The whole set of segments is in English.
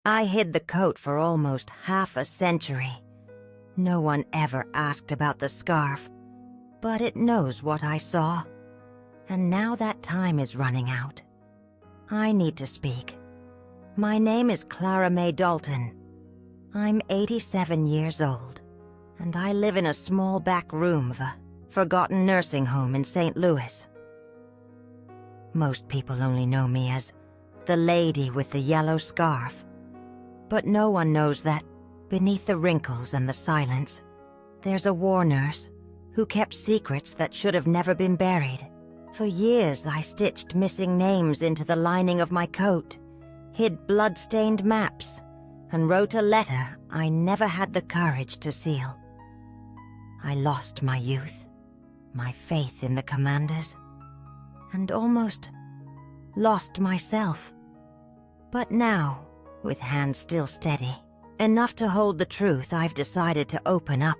I hid the coat for almost half a century. No one ever asked about the scarf, but it knows what I saw. And now that time is running out. I need to speak. My name is Clara May Dalton. I'm 87 years old, and I live in a small back room of a forgotten nursing home in St. Louis. Most people only know me as the lady with the yellow scarf, but no one knows that beneath the wrinkles and the silence, there's a war nurse who kept secrets that should have never been buried. For years, I stitched missing names into the lining of my coat, hid blood-stained maps, and wrote a letter I never had the courage to seal. I lost my youth, my faith in the commanders, and almost lost myself. But now, with hands still steady, enough to hold the truth, I've decided to open up.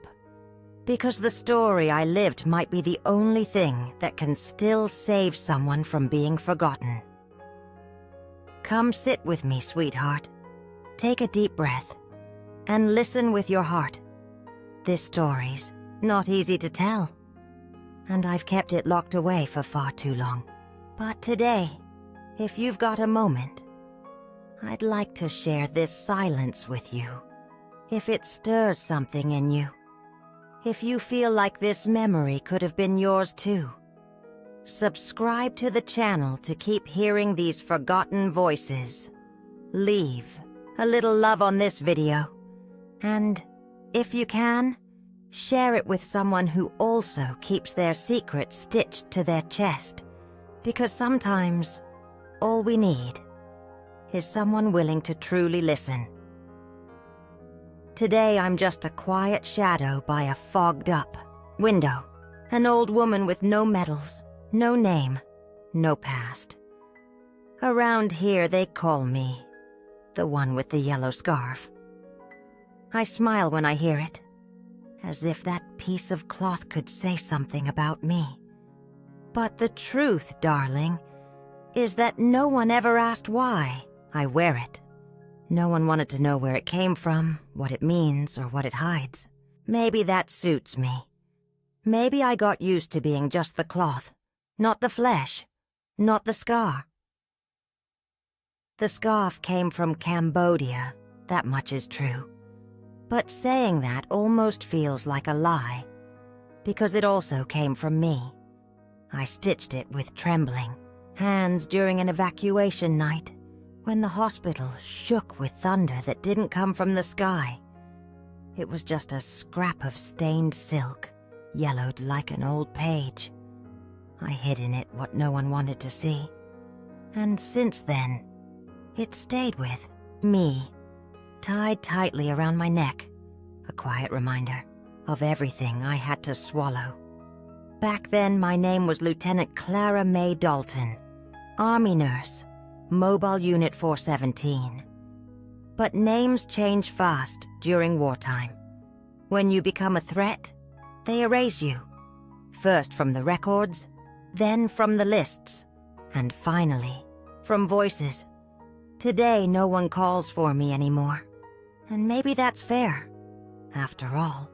Because the story I lived might be the only thing that can still save someone from being forgotten. Come sit with me, sweetheart. Take a deep breath and listen with your heart. This story's not easy to tell, and I've kept it locked away for far too long. But today, if you've got a moment, I'd like to share this silence with you. If it stirs something in you, if you feel like this memory could have been yours too, subscribe to the channel to keep hearing these forgotten voices. Leave a little love on this video, and if you can, share it with someone who also keeps their secrets stitched to their chest, because sometimes all we need is someone willing to truly listen. Today I'm just a quiet shadow by a fogged-up window, an old woman with no medals, no name, no past. Around here they call me the one with the yellow scarf. I smile when I hear it, as if that piece of cloth could say something about me. But the truth, darling, is that no one ever asked why I wear it. No one wanted to know where it came from, what it means, or what it hides. Maybe that suits me. Maybe I got used to being just the cloth, not the flesh, not the scar. The scarf came from Cambodia, that much is true. But saying that almost feels like a lie, because it also came from me. I stitched it with trembling hands during an evacuation night, when the hospital shook with thunder that didn't come from the sky. It was just a scrap of stained silk, yellowed like an old page. I hid in it what no one wanted to see. And since then, it stayed with me, tied tightly around my neck, a quiet reminder of everything I had to swallow. Back then, my name was Lieutenant Clara May Dalton, Army nurse, Mobile Unit 417. But names change fast during wartime. When you become a threat, they erase you. First from the records, then from the lists, and finally, from voices. Today, no one calls for me anymore. And maybe that's fair. After all,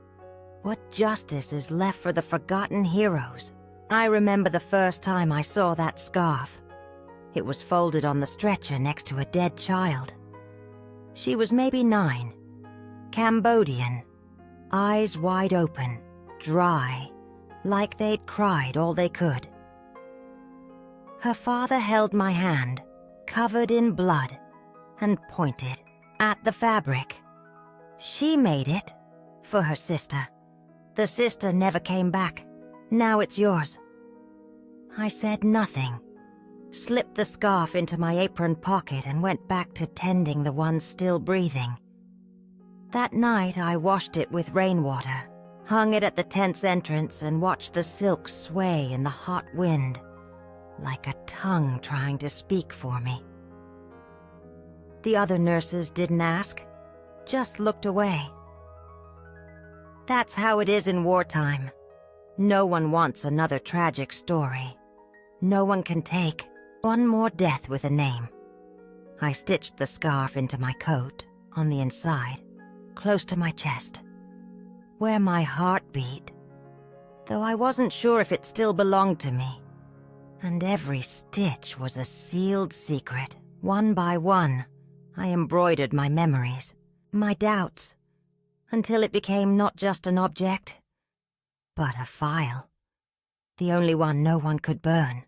what justice is left for the forgotten heroes? I remember the first time I saw that scarf. It was folded on the stretcher next to a dead child. She was maybe 9, Cambodian, eyes wide open, dry, like they'd cried all they could. Her father held my hand, covered in blood, and pointed at the fabric. She made it for her sister. The sister never came back. Now it's yours. I said nothing, slipped the scarf into my apron pocket and went back to tending the one still breathing. That night I washed it with rainwater, hung it at the tent's entrance and watched the silk sway in the hot wind, like a tongue trying to speak for me. The other nurses didn't ask, just looked away. That's how it is in wartime. No one wants another tragic story. No one can take one more death with a name. I stitched the scarf into my coat, on the inside, close to my chest, where my heart beat, though I wasn't sure if it still belonged to me. And every stitch was a sealed secret. One by one, I embroidered my memories, my doubts, until it became not just an object, but a file, the only one no one could burn.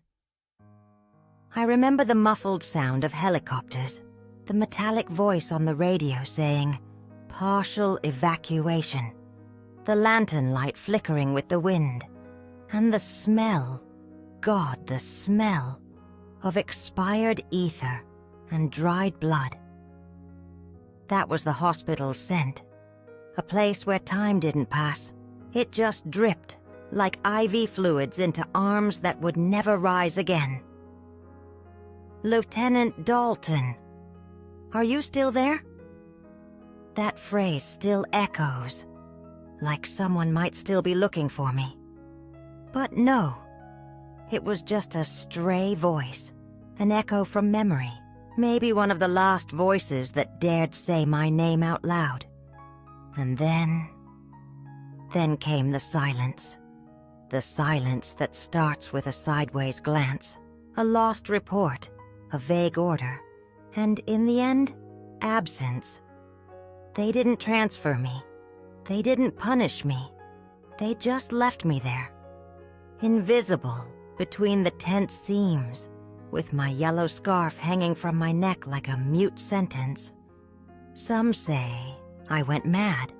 I remember the muffled sound of helicopters, the metallic voice on the radio saying, "Partial evacuation," the lantern light flickering with the wind, and the smell, God, the smell, of expired ether and dried blood. That was the hospital's scent, a place where time didn't pass. It just dripped like IV fluids into arms that would never rise again. "Lieutenant Dalton, are you still there?" That phrase still echoes, like someone might still be looking for me. But no, it was just a stray voice, an echo from memory, maybe one of the last voices that dared say my name out loud. And then came the silence that starts with a sideways glance, a lost report, a vague order, and in the end, absence. They didn't transfer me. They didn't punish me. They just left me there, invisible between the tense seams, with my yellow scarf hanging from my neck like a mute sentence. Some say I went mad.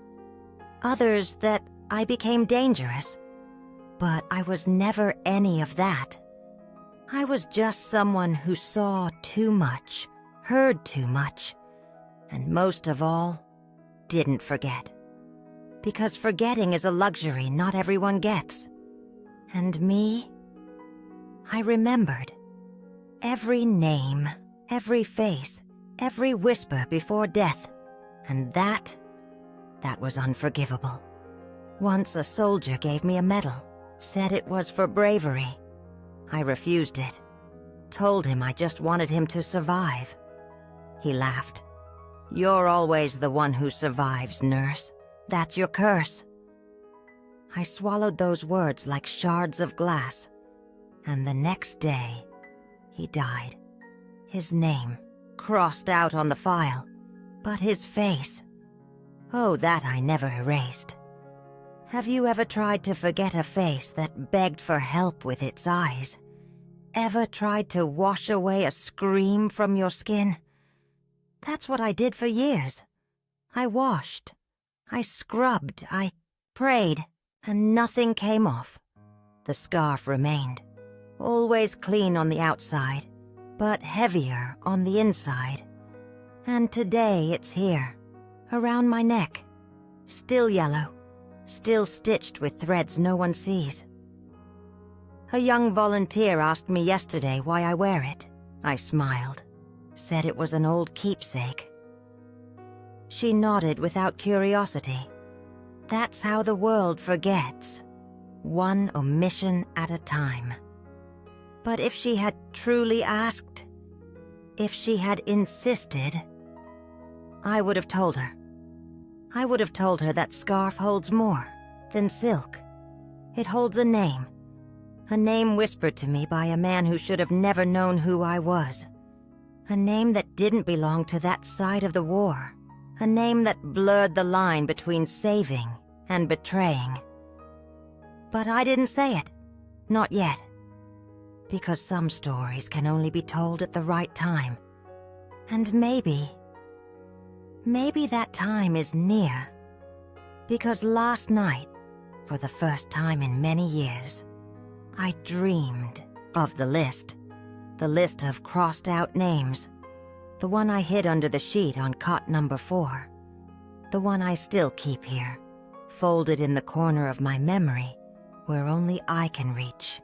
Others that I became dangerous. But I was never any of that. I was just someone who saw too much, heard too much, and most of all, didn't forget. Because forgetting is a luxury not everyone gets. And me? I remembered. Every name, every face, every whisper before death. And that was unforgivable. Once a soldier gave me a medal, said it was for bravery. I refused it, told him I just wanted him to survive. He laughed. "You're always the one who survives, nurse. That's your curse." I swallowed those words like shards of glass, and the next day, he died. His name crossed out on the file, but his face, oh, that I never erased. Have you ever tried to forget a face that begged for help with its eyes? Ever tried to wash away a scream from your skin? That's what I did for years. I washed, I scrubbed, I prayed, and nothing came off. The scarf remained, always clean on the outside, but heavier on the inside. And today it's here, around my neck, still yellow, still stitched with threads no one sees. A young volunteer asked me yesterday why I wear it. I smiled, said it was an old keepsake. She nodded without curiosity. That's how the world forgets, one omission at a time. But if she had truly asked, if she had insisted, I would have told her. I would have told her that scarf holds more than silk. It holds a name whispered to me by a man who should have never known who I was. A name that didn't belong to that side of the war. A name that blurred the line between saving and betraying. But I didn't say it. Not yet. Because some stories can only be told at the right time. And maybe that time is near. Because last night, for the first time in many years, I dreamed of the list of crossed out names, the one I hid under the sheet on cot number 4, the one I still keep here, folded in the corner of my memory where only I can reach.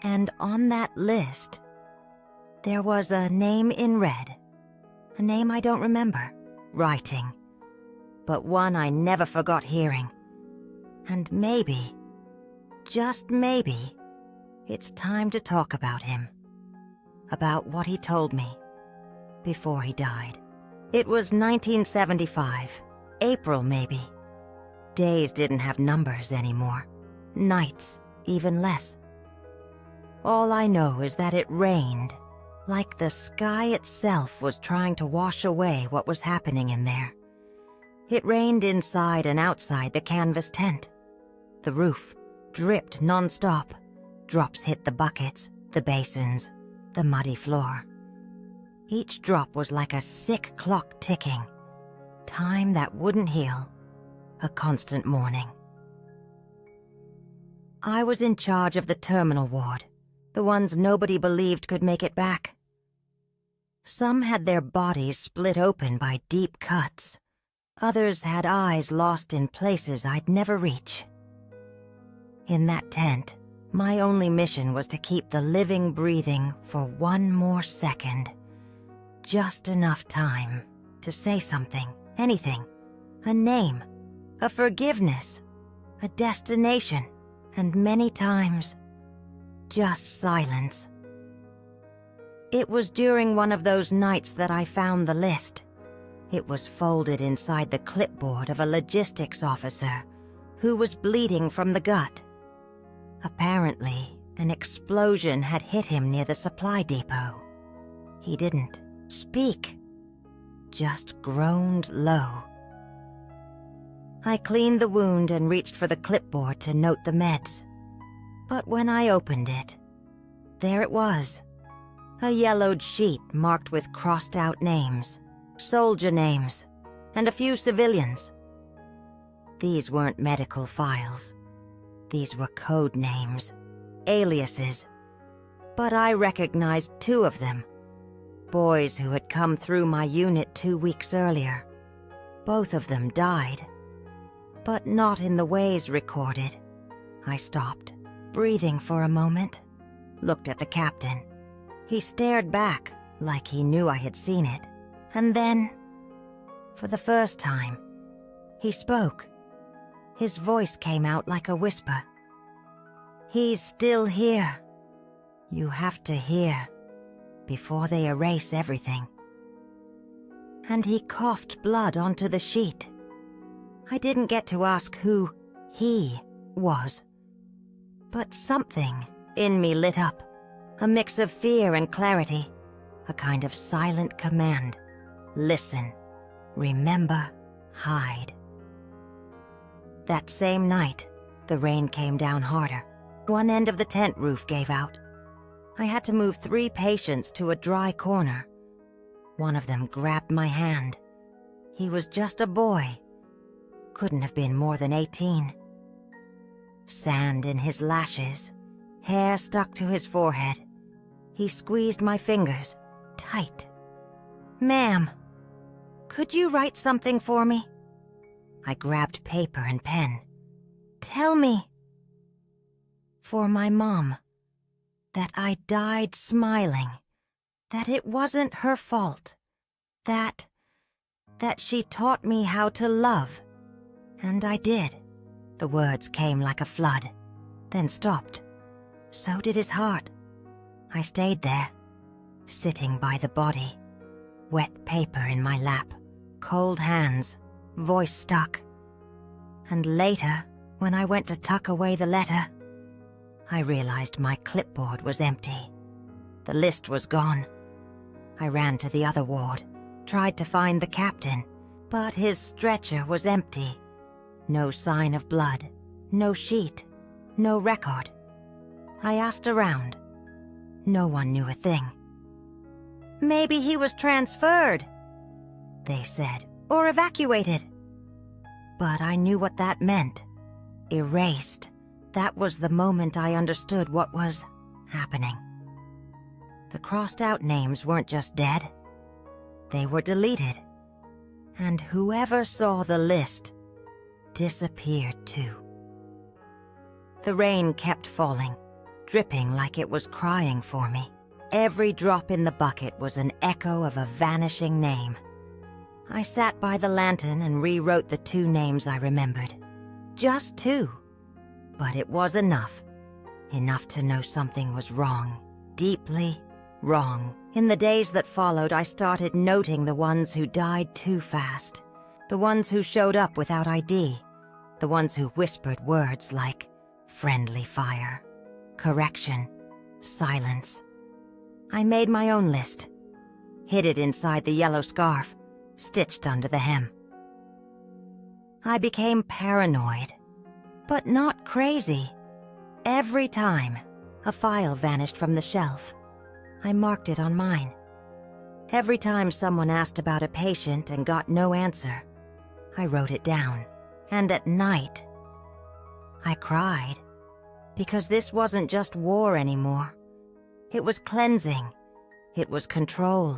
And on that list, there was a name in red, a name I don't remember writing, but one I never forgot hearing. And maybe, just maybe, it's time to talk about him, about what he told me, before he died. It was 1975, April maybe. Days didn't have numbers anymore, nights even less. All I know is that it rained, like the sky itself was trying to wash away what was happening in there. It rained inside and outside the canvas tent. The roof dripped nonstop. Drops hit the buckets, the basins, the muddy floor. Each drop was like a sick clock ticking. Time that wouldn't heal. A constant mourning. I was in charge of the terminal ward, the ones nobody believed could make it back. Some had their bodies split open by deep cuts. Others had eyes lost in places I'd never reach. In that tent, my only mission was to keep the living breathing for one more second. Just enough time to say something, anything, a name, a forgiveness, a destination, and many times, just silence. It was during one of those nights that I found the list. It was folded inside the clipboard of a logistics officer who was bleeding from the gut. Apparently, an explosion had hit him near the supply depot. He didn't speak, just groaned low. I cleaned the wound and reached for the clipboard to note the meds. But when I opened it, there it was. A yellowed sheet marked with crossed-out names, soldier names, and a few civilians. These weren't medical files. These were code names, aliases. But I recognized two of them. Boys who had come through my unit 2 weeks earlier. Both of them died. But not in the ways recorded. I stopped, breathing for a moment, looked at the captain. He stared back like he knew I had seen it. And then, for the first time, he spoke. His voice came out like a whisper. He's still here. You have to hear, before they erase everything. And he coughed blood onto the sheet. I didn't get to ask who he was. But something in me lit up, a mix of fear and clarity, a kind of silent command. Listen, remember, hide. That same night, the rain came down harder. One end of the tent roof gave out. I had to move 3 patients to a dry corner. One of them grabbed my hand. He was just a boy. Couldn't have been more than 18. Sand in his lashes, hair stuck to his forehead. He squeezed my fingers, tight. "Ma'am, could you write something for me?" I grabbed paper and pen. "Tell me." For my mom, that I died smiling, that it wasn't her fault, that she taught me how to love. And I did. The words came like a flood, then stopped. So did his heart. I stayed there, sitting by the body, wet paper in my lap, cold hands, voice stuck. And later, when I went to tuck away the letter, I realized my clipboard was empty. The list was gone. I ran to the other ward, tried to find the captain, but his stretcher was empty. No sign of blood, no sheet, no record. I asked around. No one knew a thing. "Maybe he was transferred," they said, "or evacuated." But I knew what that meant. Erased. That was the moment I understood what was happening. The crossed-out names weren't just dead. They were deleted. And whoever saw the list disappeared too. The rain kept falling, dripping like it was crying for me. Every drop in the bucket was an echo of a vanishing name. I sat by the lantern and rewrote the 2 names I remembered. Just 2. But it was enough. Enough to know something was wrong. Deeply wrong In the days that followed, I started noting the ones who died too fast, the ones who showed up without ID, the ones who whispered words like friendly fire, correction, silence. I made my own list, hid it inside the yellow scarf, stitched under the hem. I became paranoid, but not crazy. Every time a file vanished from the shelf, I marked it on mine. Every time someone asked about a patient and got no answer, I wrote it down. And at night, I cried, because this wasn't just war anymore. It was cleansing, it was control,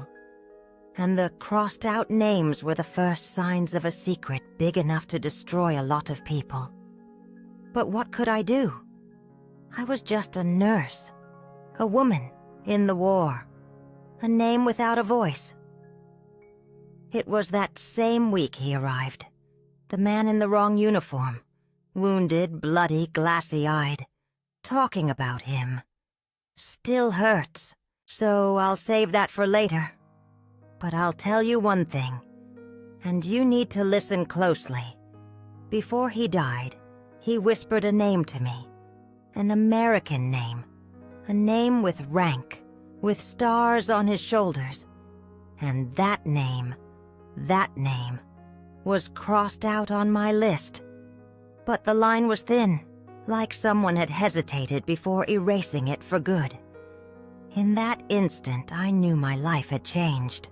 and the crossed-out names were the first signs of a secret big enough to destroy a lot of people. But what could I do? I was just a nurse, a woman in the war, a name without a voice. It was that same week he arrived. The man in the wrong uniform, wounded, bloody, glassy-eyed, talking about him. Still hurts, so I'll save that for later. But I'll tell you one thing, and you need to listen closely. Before he died, he whispered a name to me, an American name, a name with rank, with stars on his shoulders. And that name was crossed out on my list. But the line was thin, like someone had hesitated before erasing it for good. In that instant, I knew my life had changed.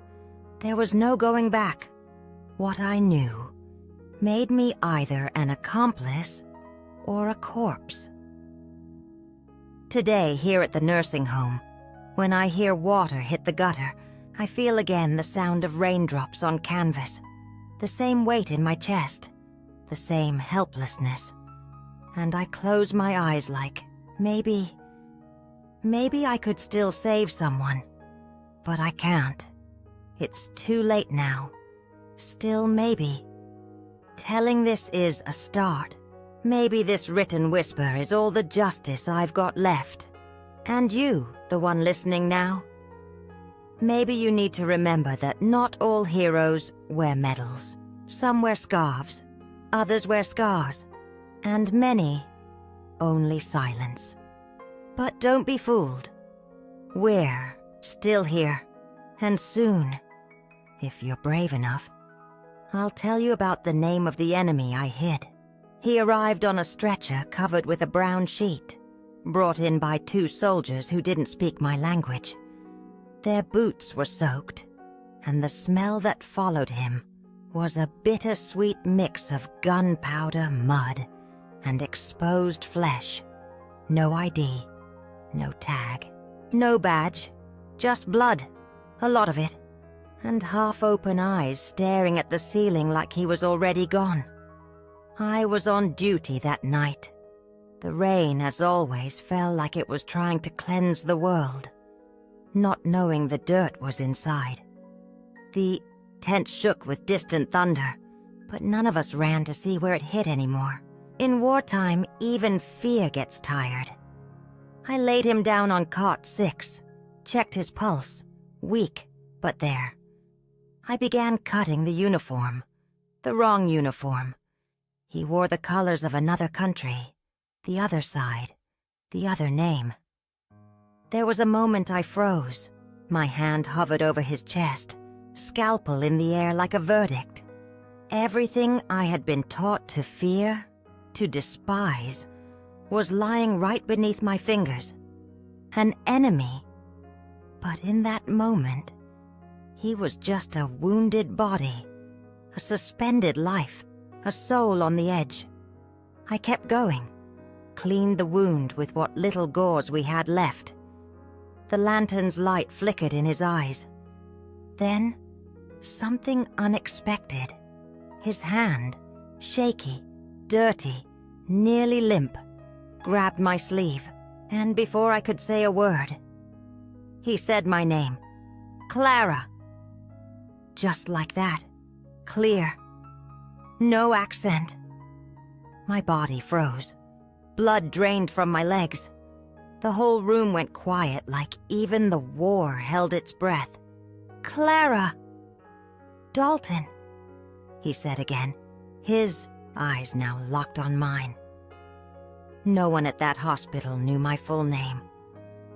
There was no going back. What I knew made me either an accomplice or a corpse. Today, here at the nursing home, when I hear water hit the gutter, I feel again the sound of raindrops on canvas, the same weight in my chest, the same helplessness. And I close my eyes like, maybe I could still save someone. But I can't. It's too late now. Still maybe. Telling this is a start. Maybe this written whisper is all the justice I've got left. And you, the one listening now, maybe you need to remember that not all heroes wear medals. Some wear scarves, others wear scars, and many only silence. But don't be fooled. We're still here, and soon, if you're brave enough, I'll tell you about the name of the enemy I hid. He arrived on a stretcher covered with a brown sheet, brought in by 2 soldiers who didn't speak my language. Their boots were soaked, and the smell that followed him was a bittersweet mix of gunpowder, mud, and exposed flesh. No ID, no tag, no badge, just blood, a lot of it, and half-open eyes staring at the ceiling like he was already gone. I was on duty that night. The rain, as always, fell like it was trying to cleanse the world, not knowing the dirt was inside. The tent shook with distant thunder, but none of us ran to see where it hit anymore. In wartime, even fear gets tired. I laid him down on cot 6, checked his pulse, weak, but there. I began cutting the uniform, the wrong uniform. He wore the colors of another country, the other side, the other name. There was a moment I froze. My hand hovered over his chest, scalpel in the air like a verdict. Everything I had been taught to fear, to despise, was lying right beneath my fingers. An enemy. But in that moment, he was just a wounded body, a suspended life, a soul on the edge. I kept going, cleaned the wound with what little gauze we had left. The lantern's light flickered in his eyes. Then, something unexpected. His hand, shaky, dirty, nearly limp, grabbed my sleeve, and before I could say a word, he said my name, Clara. Just like that, clear, no accent. My body froze. Blood drained from my legs. The whole room went quiet, like even the war held its breath. "Clara!" "Dalton," he said again, his eyes now locked on mine. No one at that hospital knew my full name.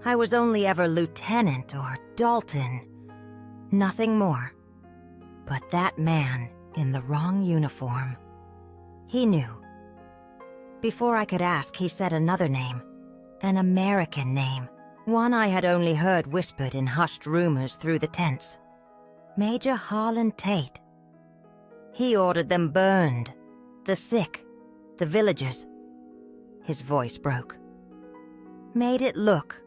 I was only ever Lieutenant or Dalton, nothing more. But that man in the wrong uniform, he knew. Before I could ask, he said another name, an American name, one I had only heard whispered in hushed rumors through the tents. Major Harlan Tate. He ordered them burned, the sick, the villagers. His voice broke. Made it look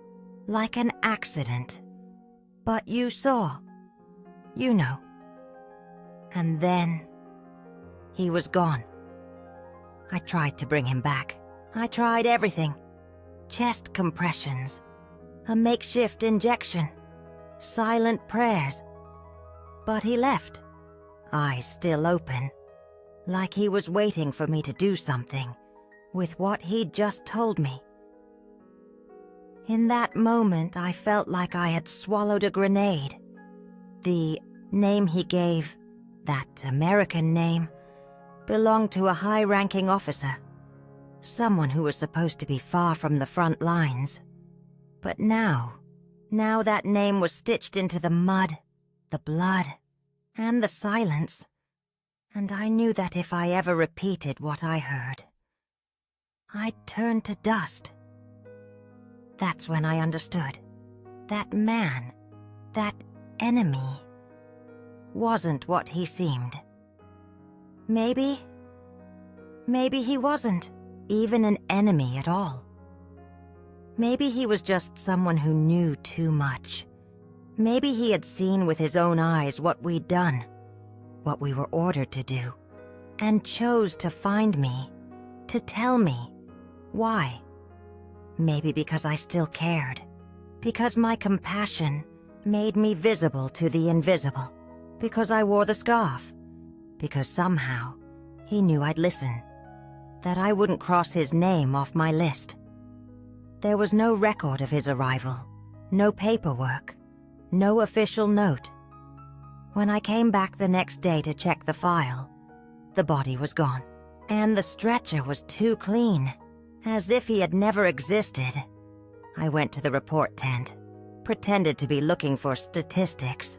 like an accident. But you saw. You know. And then he was gone. I tried to bring him back. I tried everything. Chest compressions, a makeshift injection, silent prayers. But he left, eyes still open, like he was waiting for me to do something with what he'd just told me. In that moment, I felt like I had swallowed a grenade. The name he gave, that American name, belonged to a high-ranking officer, someone who was supposed to be far from the front lines. But now that name was stitched into the mud, the blood, and the silence, and I knew that if I ever repeated what I heard, I'd turn to dust. That's when I understood. That man, that enemy, wasn't what he seemed. Maybe he wasn't even an enemy at all. Maybe he was just someone who knew too much. Maybe he had seen with his own eyes what we'd done, what we were ordered to do, and chose to find me, to tell me. Why? Maybe because I still cared, because my compassion made me visible to the invisible, because I wore the scarf, because somehow he knew I'd listen, that I wouldn't cross his name off my list. There was no record of his arrival, no paperwork, no official note. When I came back the next day to check the file, the body was gone, and the stretcher was too clean, as if he had never existed. I went to the report tent, pretended to be looking for statistics,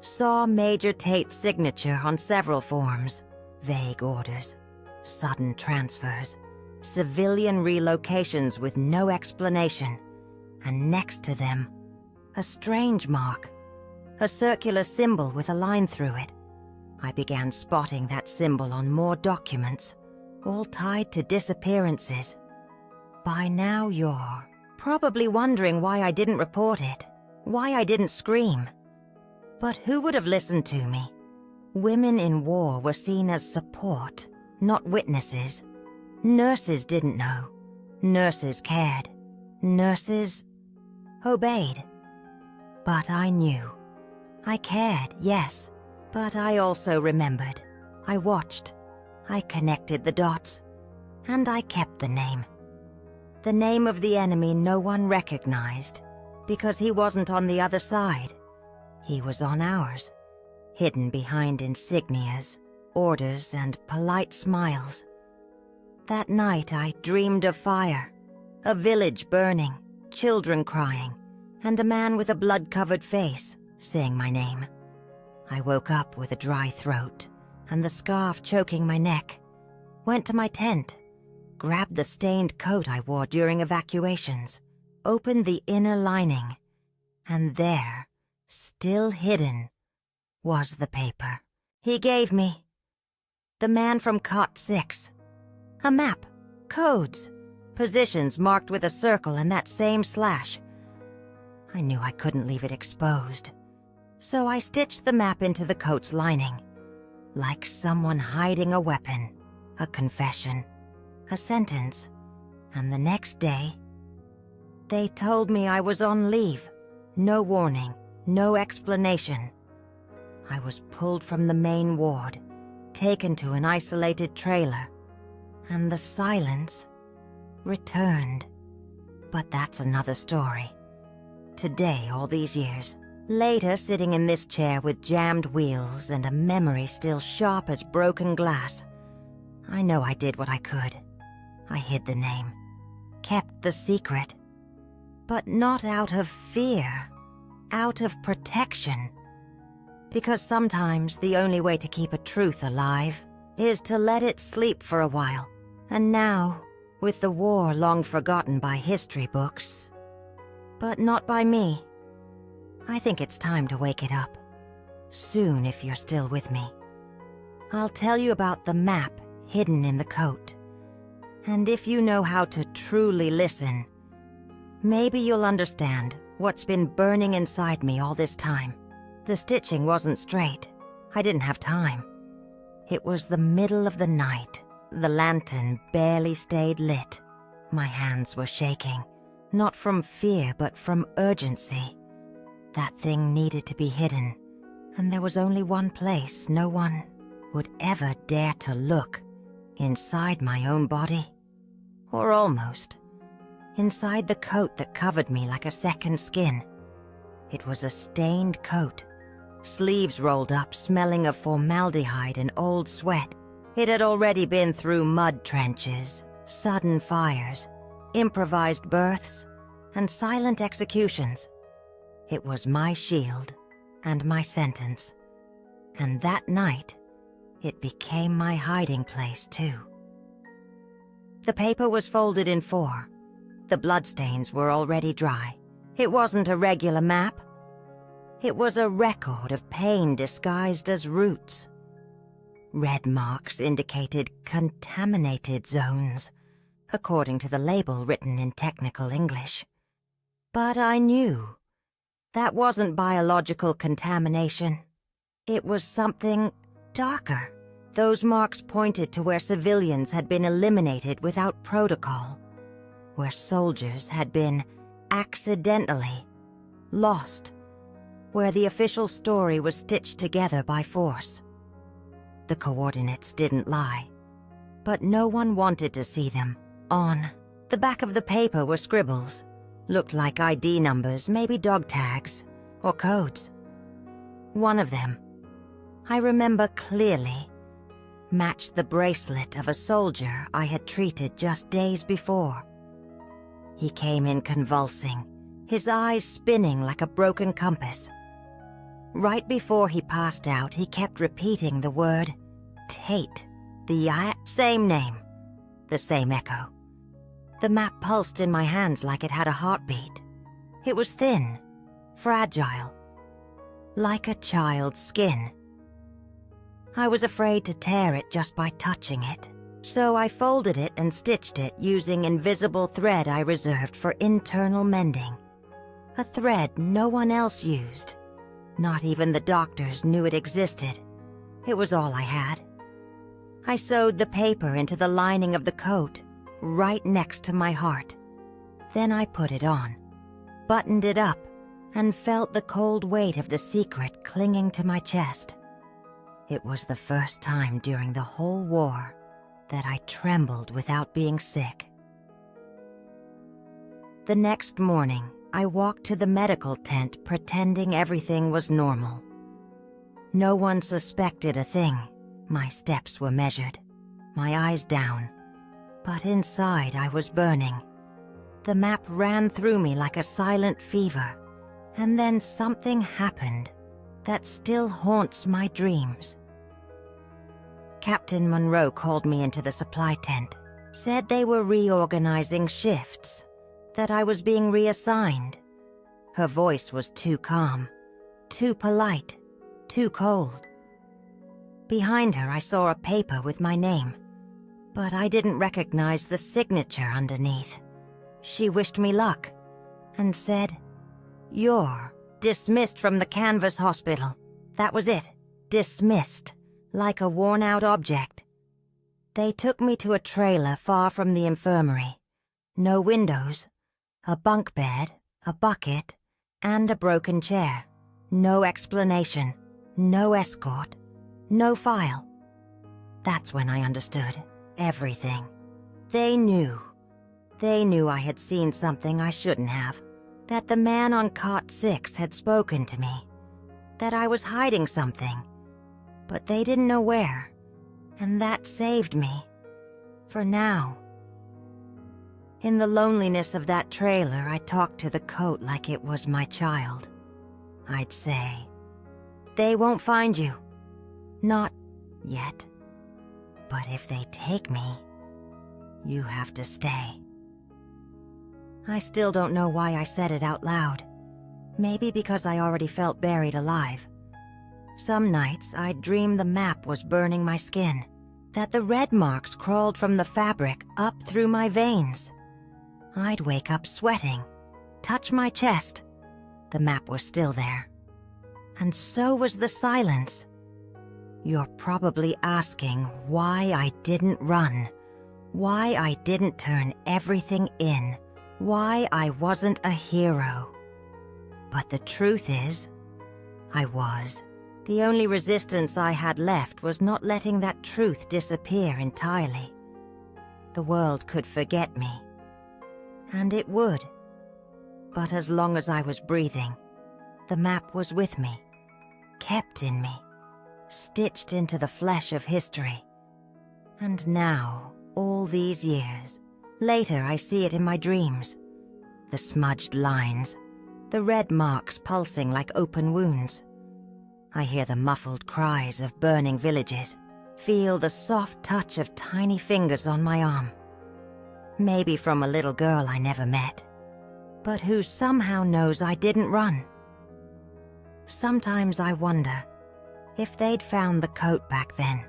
saw Major Tate's signature on several forms, vague orders, sudden transfers, civilian relocations with no explanation, and next to them, a strange mark, a circular symbol with a line through it. I began spotting that symbol on more documents, all tied to disappearances. By now you're probably wondering why I didn't report it, why I didn't scream. But who would have listened to me? Women in war were seen as support, not witnesses. Nurses didn't know. Nurses cared. Nurses obeyed. But I knew. I cared, yes, but I also remembered. I watched. I connected the dots. And I kept the name. The name of the enemy no one recognized, because he wasn't on the other side. He was on ours, hidden behind insignias, orders, and polite smiles. That night I dreamed of fire, a village burning, children crying, and a man with a blood-covered face saying my name. I woke up with a dry throat and the scarf choking my neck, went to my tent, grabbed the stained coat I wore during evacuations, opened the inner lining, and there, still hidden, was the paper he gave me. The man from Cot 6. A map, codes, positions marked with a circle and that same slash. I knew I couldn't leave it exposed, so I stitched the map into the coat's lining, like someone hiding a weapon, a confession, a sentence. And the next day, they told me I was on leave, no warning, no explanation. I was pulled from the main ward, taken to an isolated trailer, and the silence returned. But that's another story. Today, all these years, later sitting in this chair with jammed wheels and a memory still sharp as broken glass, I know I did what I could. I hid the name, kept the secret, but not out of fear, out of protection. Because sometimes the only way to keep a truth alive is to let it sleep for a while. And now, with the war long forgotten by history books, but not by me, I think it's time to wake it up. Soon, if you're still with me. I'll tell you about the map hidden in the coat. And if you know how to truly listen, maybe you'll understand what's been burning inside me all this time. The stitching wasn't straight. I didn't have time. It was the middle of the night. The lantern barely stayed lit. My hands were shaking, not from fear but from urgency. That thing needed to be hidden, and there was only one place no one would ever dare to look. Inside my own body. Or almost. Inside the coat that covered me like a second skin. It was a stained coat, sleeves rolled up, smelling of formaldehyde and old sweat. It had already been through mud trenches, sudden fires, improvised births, and silent executions. It was my shield and my sentence. And that night, it became my hiding place too. The paper was folded in 4. The bloodstains were already dry. It wasn't a regular map. It was a record of pain disguised as roots. Red marks indicated contaminated zones, according to the label written in technical English. But I knew that wasn't biological contamination. It was something darker. Those marks pointed to where civilians had been eliminated without protocol, where soldiers had been accidentally lost, where the official story was stitched together by force. The coordinates didn't lie, but no one wanted to see them. On the back of the paper were scribbles, looked like ID numbers, maybe dog tags, or codes. One of them, I remember clearly, matched the bracelet of a soldier I had treated just days before. He came in convulsing, his eyes spinning like a broken compass. Right before he passed out, he kept repeating the word Tate, the same name, the same echo. The map pulsed in my hands like it had a heartbeat. It was thin, fragile, like a child's skin. I was afraid to tear it just by touching it, so I folded it and stitched it using invisible thread I reserved for internal mending. A thread no one else used. Not even the doctors knew it existed. It was all I had. I sewed the paper into the lining of the coat, right next to my heart. Then I put it on, buttoned it up, and felt the cold weight of the secret clinging to my chest. It was the first time during the whole war that I trembled without being sick. The next morning, I walked to the medical tent pretending everything was normal. No one suspected a thing. My steps were measured, my eyes down, but inside I was burning. The map ran through me like a silent fever, and then something happened that still haunts my dreams. Captain Monroe called me into the supply tent, said they were reorganizing shifts, that I was being reassigned. Her voice was too calm, too polite, too cold. Behind her, I saw a paper with my name, but I didn't recognize the signature underneath. She wished me luck and said, "You're dismissed from the Canvas Hospital." That was it. Dismissed, like a worn-out object. They took me to a trailer far from the infirmary. No windows, a bunk bed, a bucket, and a broken chair. No explanation, no escort, no file. That's when I understood everything. They knew. They knew I had seen something I shouldn't have, that the man on cot 6 had spoken to me, that I was hiding something, but they didn't know where, and that saved me. For now. In the loneliness of that trailer, I talked to the coat like it was my child. I'd say, "They won't find you. Not yet. But if they take me, you have to stay." I still don't know why I said it out loud. Maybe because I already felt buried alive. Some nights I'd dream the map was burning my skin, that the red marks crawled from the fabric up through my veins. I'd wake up sweating, touch my chest. The map was still there. And so was the silence. You're probably asking why I didn't run, why I didn't turn everything in, why I wasn't a hero. But the truth is, I was. The only resistance I had left was not letting that truth disappear entirely. The world could forget me. And it would. But as long as I was breathing, the map was with me, kept in me, stitched into the flesh of history. And now, all these years, later I see it in my dreams. The smudged lines, the red marks pulsing like open wounds. I hear the muffled cries of burning villages, feel the soft touch of tiny fingers on my arm. Maybe from a little girl I never met, but who somehow knows I didn't run. Sometimes I wonder, if they'd found the coat back then,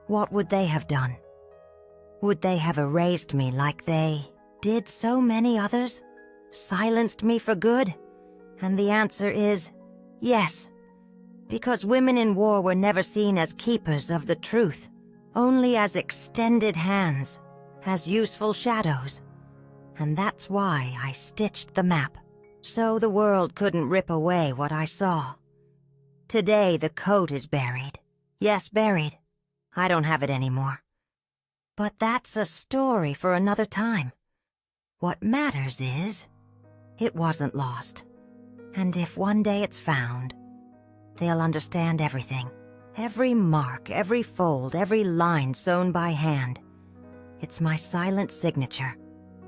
what would they have done? Would they have erased me like they did so many others? Silenced me for good? And the answer is yes, because women in war were never seen as keepers of the truth, only as extended hands, as useful shadows. And that's why I stitched the map, so the world couldn't rip away what I saw. Today the coat is buried. Yes, buried. I don't have it anymore. But that's a story for another time. What matters is, it wasn't lost. And if one day it's found, they'll understand everything. Every mark, every fold, every line sewn by hand. It's my silent signature,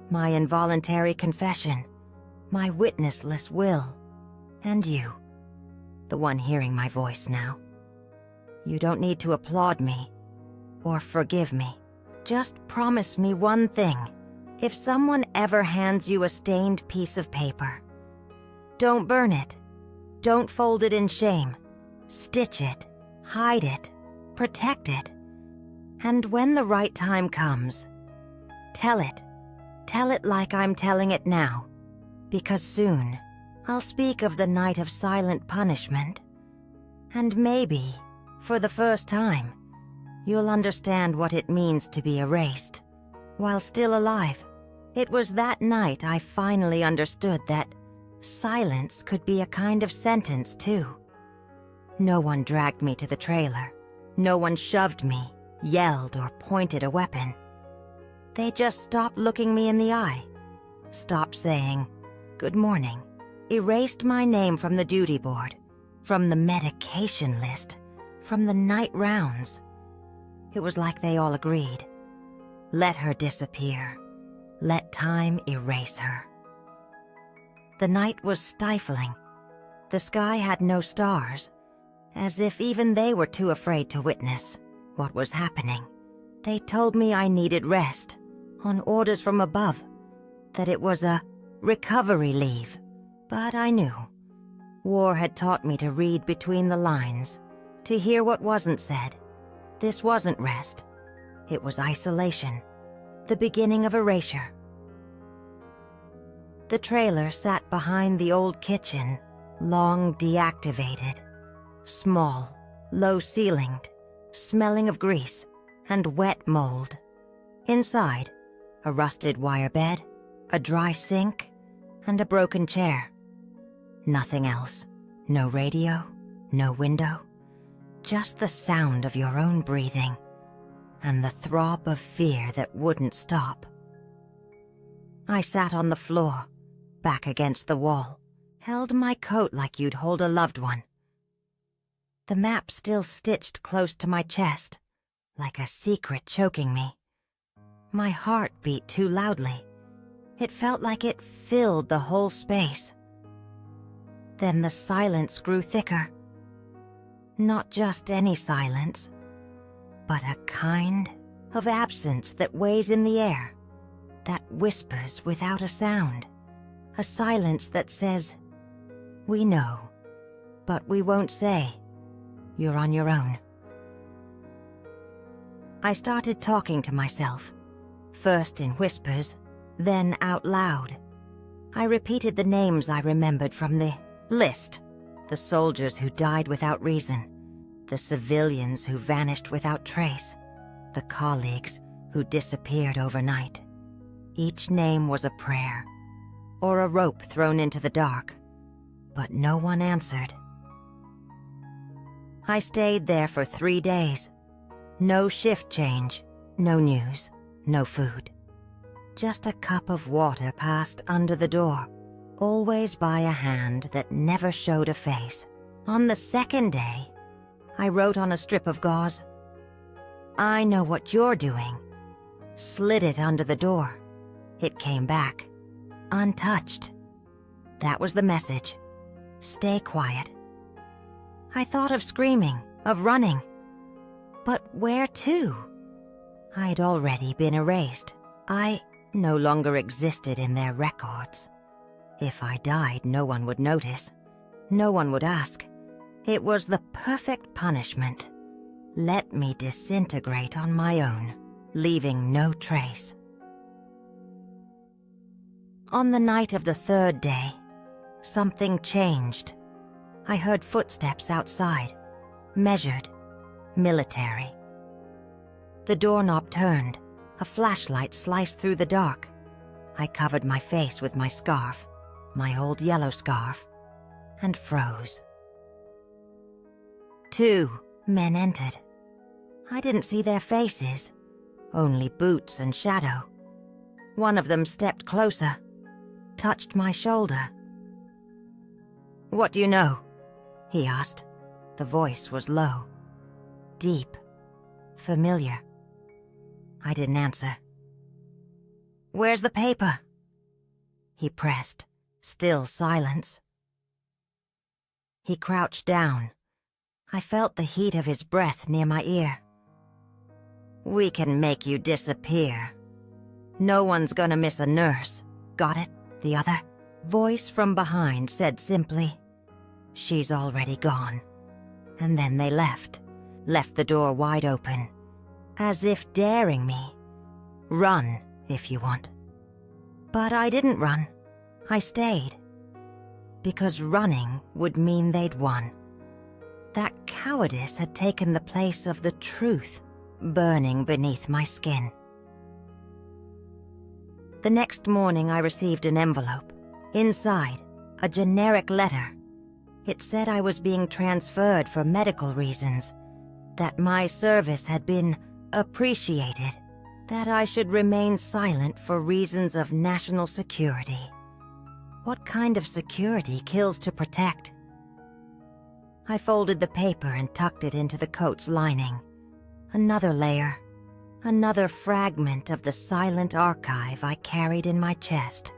my involuntary confession, my witnessless will. And you, the one hearing my voice now. You don't need to applaud me or forgive me. Just promise me one thing. If someone ever hands you a stained piece of paper, don't burn it. Don't fold it in shame. Stitch it, hide it, protect it. And when the right time comes, tell it. Tell it like I'm telling it now. Because soon, I'll speak of the night of silent punishment. And maybe, for the first time, you'll understand what it means to be erased, while still alive. It was that night I finally understood that silence could be a kind of sentence, too. No one dragged me to the trailer. No one shoved me, yelled, or pointed a weapon. They just stopped looking me in the eye, stopped saying, "Good morning," erased my name from the duty board, from the medication list, from the night rounds. It was like they all agreed. Let her disappear. Let time erase her. The night was stifling. The sky had no stars, as if even they were too afraid to witness what was happening. They told me I needed rest, on orders from above, that it was a recovery leave. But I knew. War had taught me to read between the lines, to hear what wasn't said. This wasn't rest. It was isolation, the beginning of erasure. The trailer sat behind the old kitchen, long deactivated, small, low-ceilinged, smelling of grease and wet mold. Inside, a rusted wire bed, a dry sink, and a broken chair. Nothing else. No radio, no window. Just the sound of your own breathing, and the throb of fear that wouldn't stop. I sat on the floor, back against the wall, held my coat like you'd hold a loved one. The map still stitched close to my chest, like a secret choking me. My heart beat too loudly. It felt like it filled the whole space. Then the silence grew thicker. Not just any silence, but a kind of absence that weighs in the air, that whispers without a sound. A silence that says, "We know, but we won't say. You're on your own." I started talking to myself, first in whispers, then out loud. I repeated the names I remembered from the list. The soldiers who died without reason, the civilians who vanished without trace, the colleagues who disappeared overnight. Each name was a prayer, or a rope thrown into the dark, but no one answered. I stayed there for 3 days. No shift change, no news, no food. Just a cup of water passed under the door, always by a hand that never showed a face. On the second day, I wrote on a strip of gauze, "I know what you're doing." Slid it under the door. It came back, untouched. That was the message. Stay quiet. I thought of screaming, of running. But where to? I'd already been erased. I no longer existed in their records. If I died, no one would notice. No one would ask. It was the perfect punishment. Let me disintegrate on my own, leaving no trace. On the night of the 3rd day, something changed. I heard footsteps outside, measured, military. The doorknob turned, a flashlight sliced through the dark. I covered my face with my scarf, my old yellow scarf, and froze. 2 men entered. I didn't see their faces, only boots and shadow. One of them stepped closer, touched my shoulder. "What do you know?" he asked. The voice was low, deep, familiar. I didn't answer. "Where's the paper?" He pressed, still silence. He crouched down. I felt the heat of his breath near my ear. "We can make you disappear. No one's gonna miss a nurse. Got it?" The other voice from behind said simply, "She's already gone." And then they left the door wide open, as if daring me. "Run, if you want." But I didn't run. I stayed. Because running would mean they'd won. That cowardice had taken the place of the truth burning beneath my skin. The next morning I received an envelope. Inside, a generic letter. It said I was being transferred for medical reasons, that my service had been appreciated, that I should remain silent for reasons of national security. What kind of security kills to protect? I folded the paper and tucked it into the coat's lining. Another layer, another fragment of the silent archive I carried in my chest.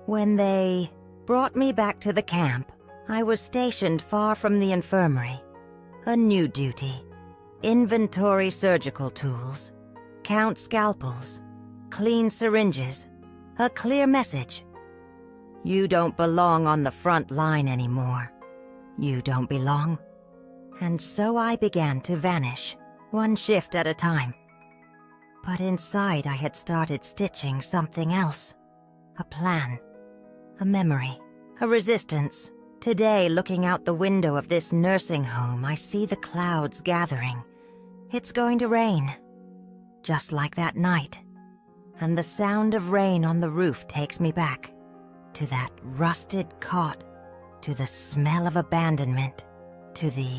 When they brought me back to the camp, I was stationed far from the infirmary. A new duty: inventory surgical tools, count scalpels, clean syringes, a clear message. You don't belong on the front line anymore. You don't belong. And so I began to vanish, one shift at a time. But inside I had started stitching something else. A plan, a memory, a resistance. Today, looking out the window of this nursing home, I see the clouds gathering. It's going to rain, just like that night. And the sound of rain on the roof takes me back to that rusted cot, to the smell of abandonment, to the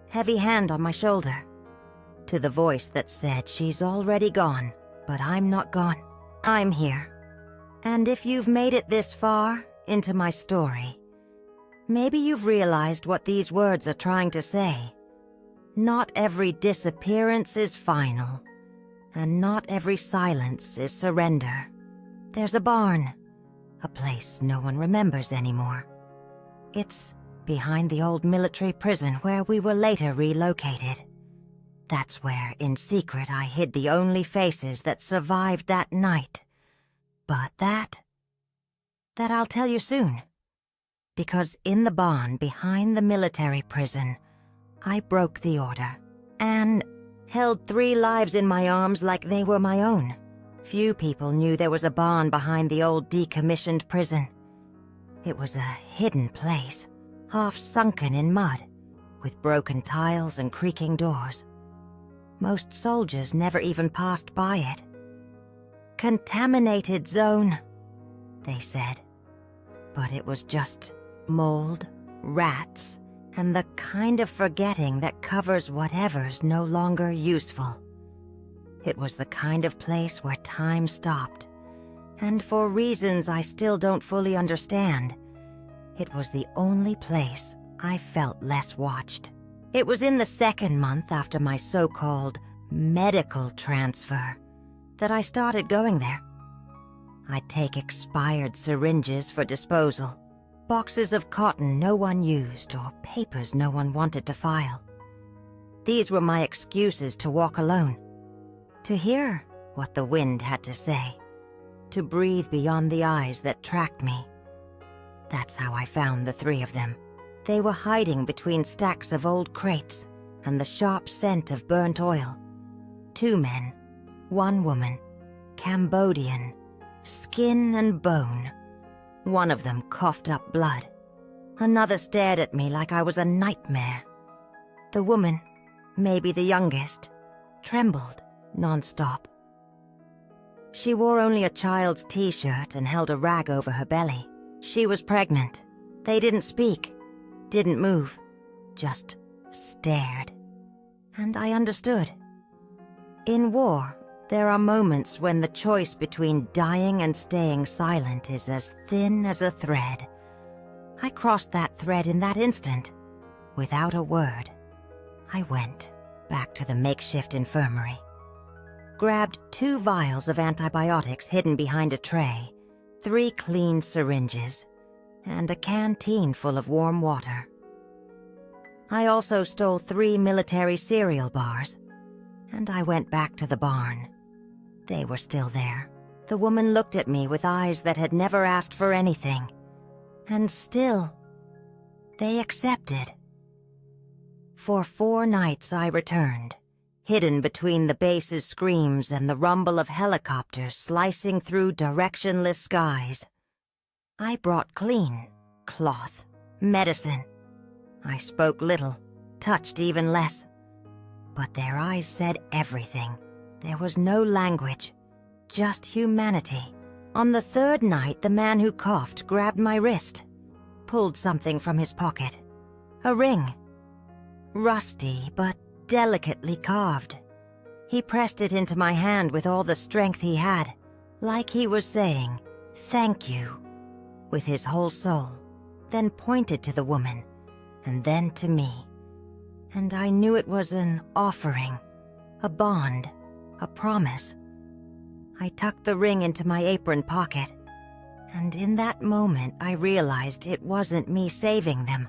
heavy hand on my shoulder, to the voice that said she's already gone, but I'm not gone. I'm here. And if you've made it this far into my story, maybe you've realized what these words are trying to say. Not every disappearance is final, and not every silence is surrender. There's a barn, a place no one remembers anymore. It's behind the old military prison where we were later relocated. That's where, in secret, I hid the only faces that survived that night. But that I'll tell you soon. Because in the barn behind the military prison, I broke the order and held 3 lives in my arms like they were my own. Few people knew there was a barn behind the old decommissioned prison. It was a hidden place, half sunken in mud, with broken tiles and creaking doors. Most soldiers never even passed by it. Contaminated zone, they said. But it was just mold, rats, and the kind of forgetting that covers whatever's no longer useful. It was the kind of place where time stopped, and for reasons I still don't fully understand, it was the only place I felt less watched. It was in the 2nd month after my so-called medical transfer that I started going there. I'd take expired syringes for disposal, boxes of cotton no one used, or papers no one wanted to file. These were my excuses to walk alone, to hear what the wind had to say, to breathe beyond the eyes that tracked me. That's how I found the 3 of them. They were hiding between stacks of old crates and the sharp scent of burnt oil. 2 men, 1 woman, Cambodian, skin and bone. One of them coughed up blood. Another stared at me like I was a nightmare. The woman, maybe the youngest, trembled non-stop. She wore only a child's t-shirt and held a rag over her belly. She was pregnant. They didn't speak, didn't move, just stared. And I understood. In war, there are moments when the choice between dying and staying silent is as thin as a thread. I crossed that thread in that instant, without a word. I went back to the makeshift infirmary, grabbed 2 vials of antibiotics hidden behind a tray, 3 clean syringes, and a canteen full of warm water. I also stole 3 military cereal bars, and I went back to the barn. They were still there. The woman looked at me with eyes that had never asked for anything, and still, they accepted. For 4 nights I returned, hidden between the base's screams and the rumble of helicopters slicing through directionless skies. I brought clean, cloth, medicine. I spoke little, touched even less. But their eyes said everything. There was no language, just humanity. On the 3rd night, the man who coughed grabbed my wrist, pulled something from his pocket. A ring. Rusty, but delicately carved. He pressed it into my hand with all the strength he had, like he was saying, "Thank you," with his whole soul, then pointed to the woman, and then to me. And I knew it was an offering, a bond, a promise. I tucked the ring into my apron pocket, and in that moment I realized it wasn't me saving them.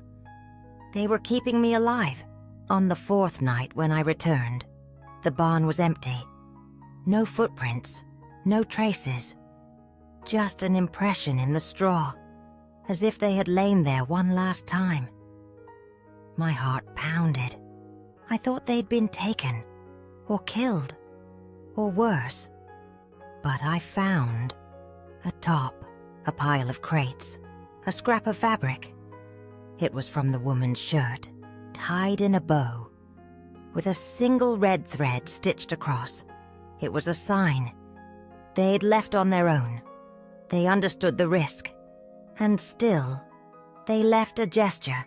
They were keeping me alive. On the 4th night when I returned, the barn was empty. No footprints, no traces, just an impression in the straw, as if they had lain there one last time. My heart pounded. I thought they'd been taken, or killed, or worse. But I found a top, a pile of crates, a scrap of fabric. It was from the woman's shirt, tied in a bow, with a single red thread stitched across. It was a sign. They'd left on their own. They understood the risk. And still, they left a gesture,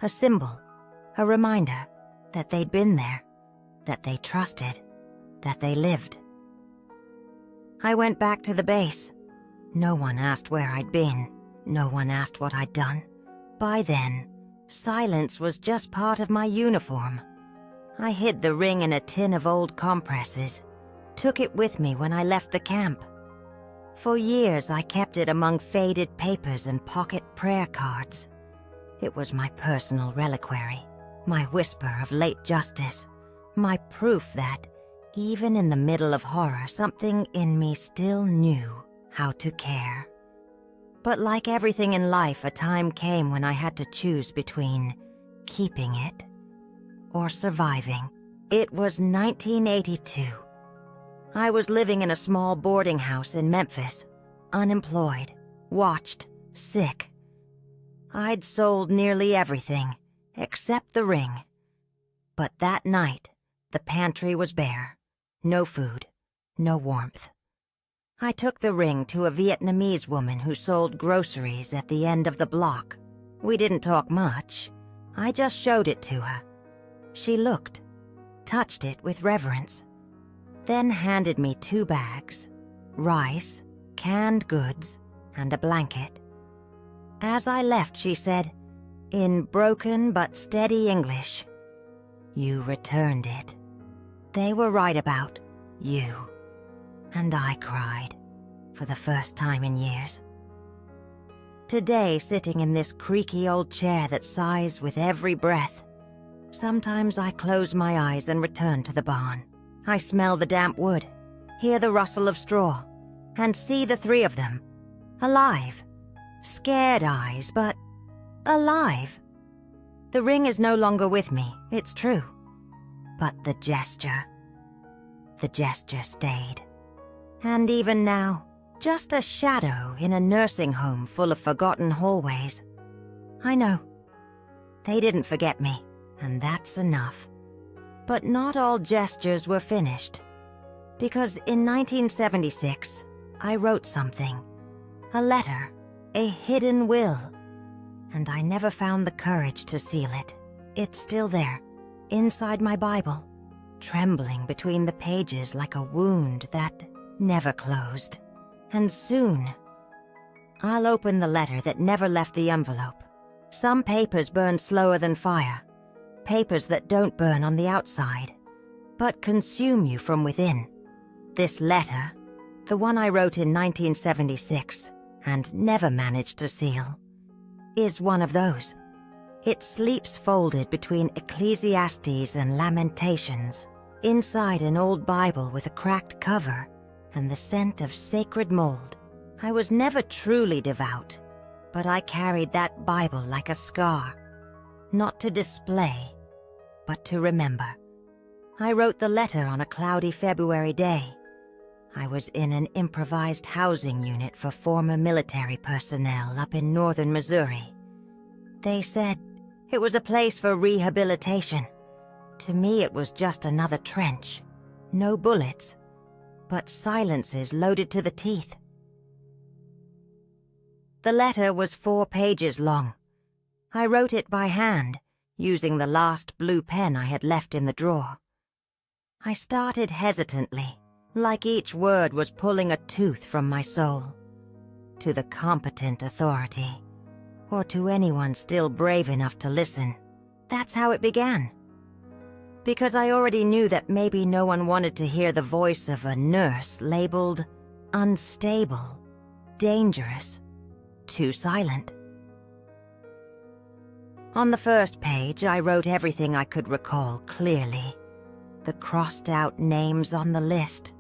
a symbol, a reminder that they'd been there, that they trusted, that they lived. I went back to the base. No one asked where I'd been. No one asked what I'd done. By then, silence was just part of my uniform. I hid the ring in a tin of old compresses, took it with me when I left the camp. For years, I kept it among faded papers and pocket prayer cards. It was my personal reliquary, my whisper of late justice, my proof that, even in the middle of horror, something in me still knew how to care. But like everything in life, a time came when I had to choose between keeping it or surviving. It was 1982. I was living in a small boarding house in Memphis, unemployed, watched, sick. I'd sold nearly everything, except the ring. But that night, the pantry was bare. No food, no warmth. I took the ring to a Vietnamese woman who sold groceries at the end of the block. We didn't talk much. I just showed it to her. She looked, touched it with reverence, then handed me 2 bags, rice, canned goods, and a blanket. As I left, she said, in broken but steady English, "You returned it. They were right about you." And I cried, for the first time in years. Today, sitting in this creaky old chair that sighs with every breath, sometimes I close my eyes and return to the barn. I smell the damp wood, hear the rustle of straw, and see the 3 of them, alive. Scared eyes, but alive. The ring is no longer with me, it's true. But the gesture stayed. And even now, just a shadow in a nursing home full of forgotten hallways. I know. They didn't forget me, and that's enough. But not all gestures were finished. Because in 1976, I wrote something. A letter, a hidden will. And I never found the courage to seal it. It's still there, inside my Bible, trembling between the pages like a wound that never closed. And soon, I'll open the letter that never left the envelope. Some papers burn slower than fire. Papers that don't burn on the outside, but consume you from within. This letter, the one I wrote in 1976 and never managed to seal, is one of those. It sleeps folded between Ecclesiastes and Lamentations, inside an old Bible with a cracked cover and the scent of sacred mold. I was never truly devout, but I carried that Bible like a scar, not to display, but to remember. I wrote the letter on a cloudy February day. I was in an improvised housing unit for former military personnel up in northern Missouri. They said it was a place for rehabilitation. To me, it was just another trench. No bullets, but silences loaded to the teeth. The letter was 4 pages long. I wrote it by hand, using the last blue pen I had left in the drawer. I started hesitantly, like each word was pulling a tooth from my soul. To the competent authority, or to anyone still brave enough to listen. That's how it began. Because I already knew that maybe no one wanted to hear the voice of a nurse labeled unstable, dangerous, too silent. On the first page, I wrote everything I could recall clearly. The crossed-out names on the list.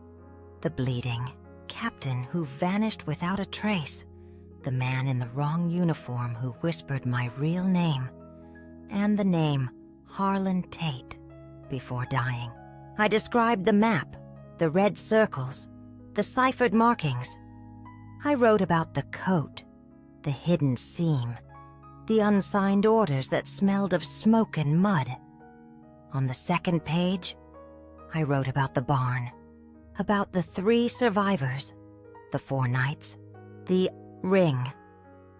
The bleeding captain who vanished without a trace. The man in the wrong uniform who whispered my real name. And the name Harlan Tate before dying. I described the map, the red circles, the ciphered markings. I wrote about the coat, the hidden seam, the unsigned orders that smelled of smoke and mud. On the second page, I wrote about the barn, about the 3 survivors, the 4 nights, the ring,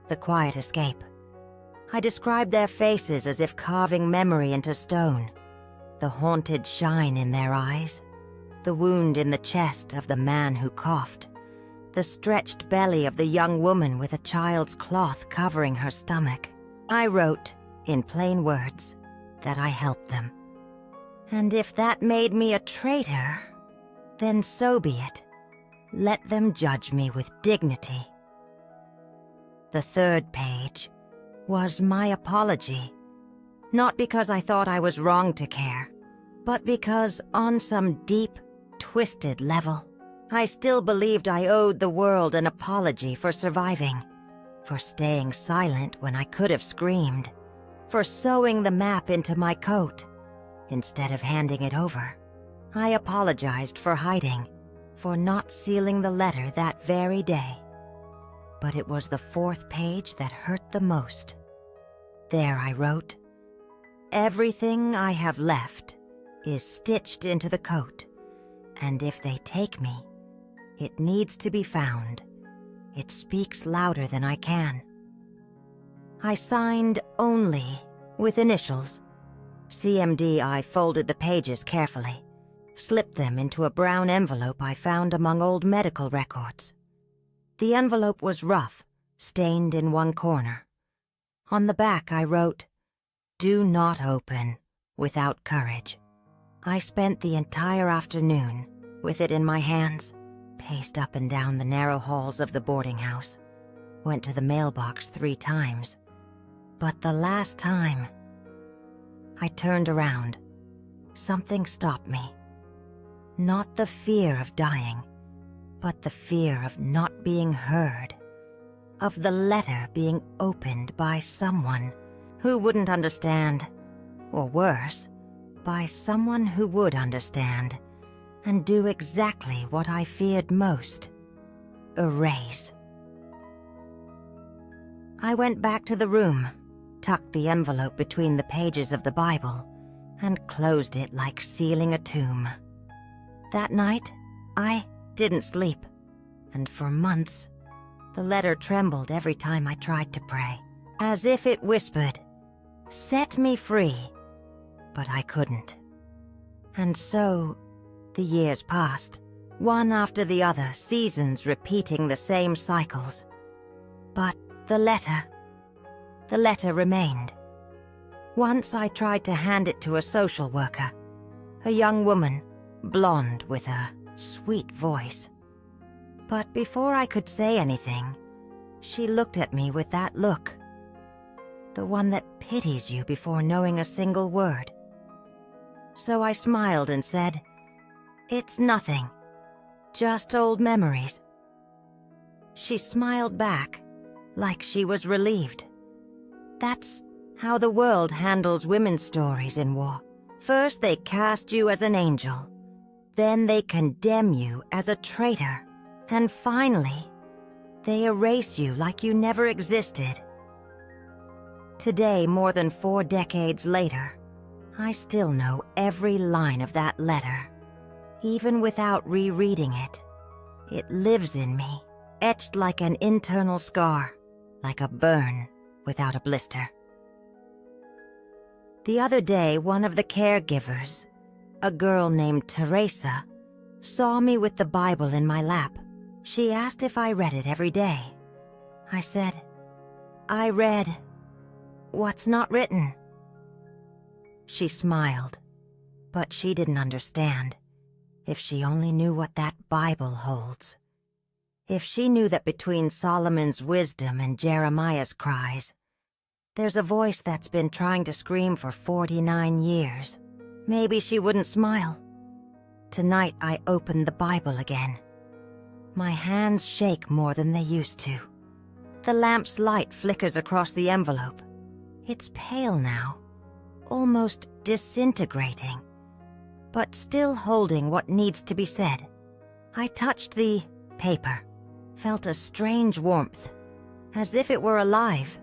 the quiet escape. I described their faces as if carving memory into stone, the haunted shine in their eyes, the wound in the chest of the man who coughed, the stretched belly of the young woman with a child's cloth covering her stomach. I wrote, in plain words, that I helped them. And if that made me a traitor, then so be it. Let them judge me with dignity. The third page was my apology, not because I thought I was wrong to care, but because on some deep, twisted level, I still believed I owed the world an apology for surviving, for staying silent when I could have screamed, for sewing the map into my coat instead of handing it over. I apologized for hiding, for not sealing the letter that very day. But it was the fourth page that hurt the most. There I wrote, "Everything I have left is stitched into the coat, and if they take me, it needs to be found. It speaks louder than I can." I signed only with initials. CMD. I folded the pages carefully, slipped them into a brown envelope I found among old medical records. The envelope was rough, stained in one corner. On the back I wrote, "Do not open without courage." I spent the entire afternoon with it in my hands, paced up and down the narrow halls of the boarding house, went to the mailbox 3 times. But the last time, I turned around. Something stopped me. Not the fear of dying, but the fear of not being heard, of the letter being opened by someone who wouldn't understand, or worse, by someone who would understand and do exactly what I feared most: erase. I went back to the room, tucked the envelope between the pages of the Bible, and closed it like sealing a tomb. That night, I didn't sleep, and for months, the letter trembled every time I tried to pray, as if it whispered, "Set me free," but I couldn't. And so, the years passed, one after the other, seasons repeating the same cycles. But the letter remained. Once I tried to hand it to a social worker, a young woman, blonde with a sweet voice. But before I could say anything, she looked at me with that look, the one that pities you before knowing a single word. So I smiled and said, "It's nothing, just old memories." She smiled back, like she was relieved. That's how the world handles women's stories in war. First they cast you as an angel, then they condemn you as a traitor, and finally, they erase you like you never existed. Today, more than 4 decades later, I still know every line of that letter. Even without rereading it, it lives in me, etched like an internal scar, like a burn without a blister. The other day, one of the caregivers, a girl named Teresa, saw me with the Bible in my lap. She asked if I read it every day. I said, "I read what's not written." She smiled, but she didn't understand. If she only knew what that Bible holds. If she knew that between Solomon's wisdom and Jeremiah's cries, there's a voice that's been trying to scream for 49 years, maybe she wouldn't smile. Tonight I opened the Bible again. My hands shake more than they used to. The lamp's light flickers across the envelope. It's pale now, almost disintegrating, but still holding what needs to be said. I touched the paper, felt a strange warmth, as if it were alive,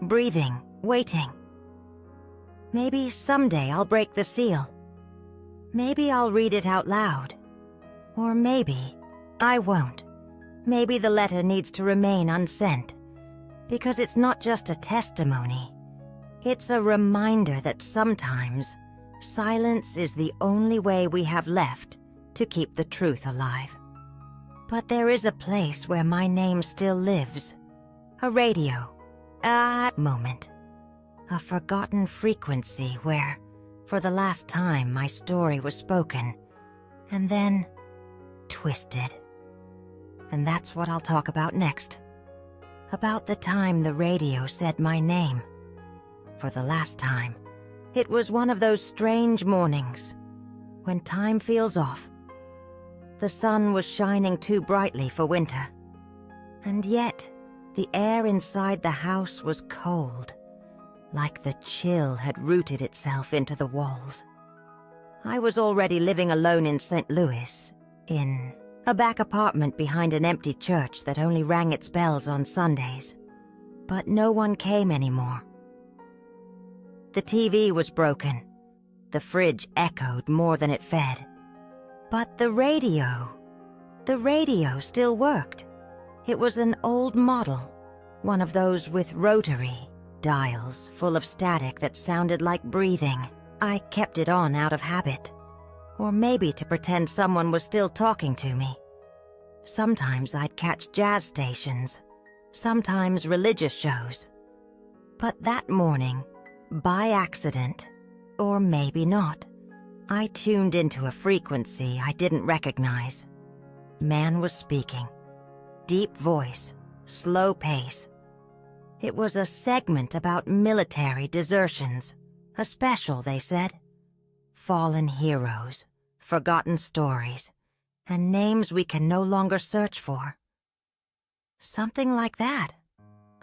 breathing, waiting. Maybe someday I'll break the seal. Maybe I'll read it out loud. Or maybe I won't. Maybe the letter needs to remain unsent, because it's not just a testimony. It's a reminder that sometimes silence is the only way we have left to keep the truth alive. But there is a place where my name still lives. A radio. A moment. A forgotten frequency where, for the last time, my story was spoken. And then twisted. And that's what I'll talk about next. About the time the radio said my name. For the last time. It was one of those strange mornings when time feels off. The sun was shining too brightly for winter. And yet, the air inside the house was cold, like the chill had rooted itself into the walls. I was already living alone in St. Louis, in a back apartment behind an empty church that only rang its bells on Sundays. But no one came anymore. The TV was broken. The fridge echoed more than it fed. But the radio still worked. It was an old model, one of those with rotary dials full of static that sounded like breathing. I kept it on out of habit, or maybe to pretend someone was still talking to me. Sometimes I'd catch jazz stations, sometimes religious shows. But that morning, by accident, or maybe not, I tuned into a frequency I didn't recognize. Man was speaking. Deep voice, slow pace. It was a segment about military desertions. A special, they said. Fallen heroes, forgotten stories, and names we can no longer search for. Something like that.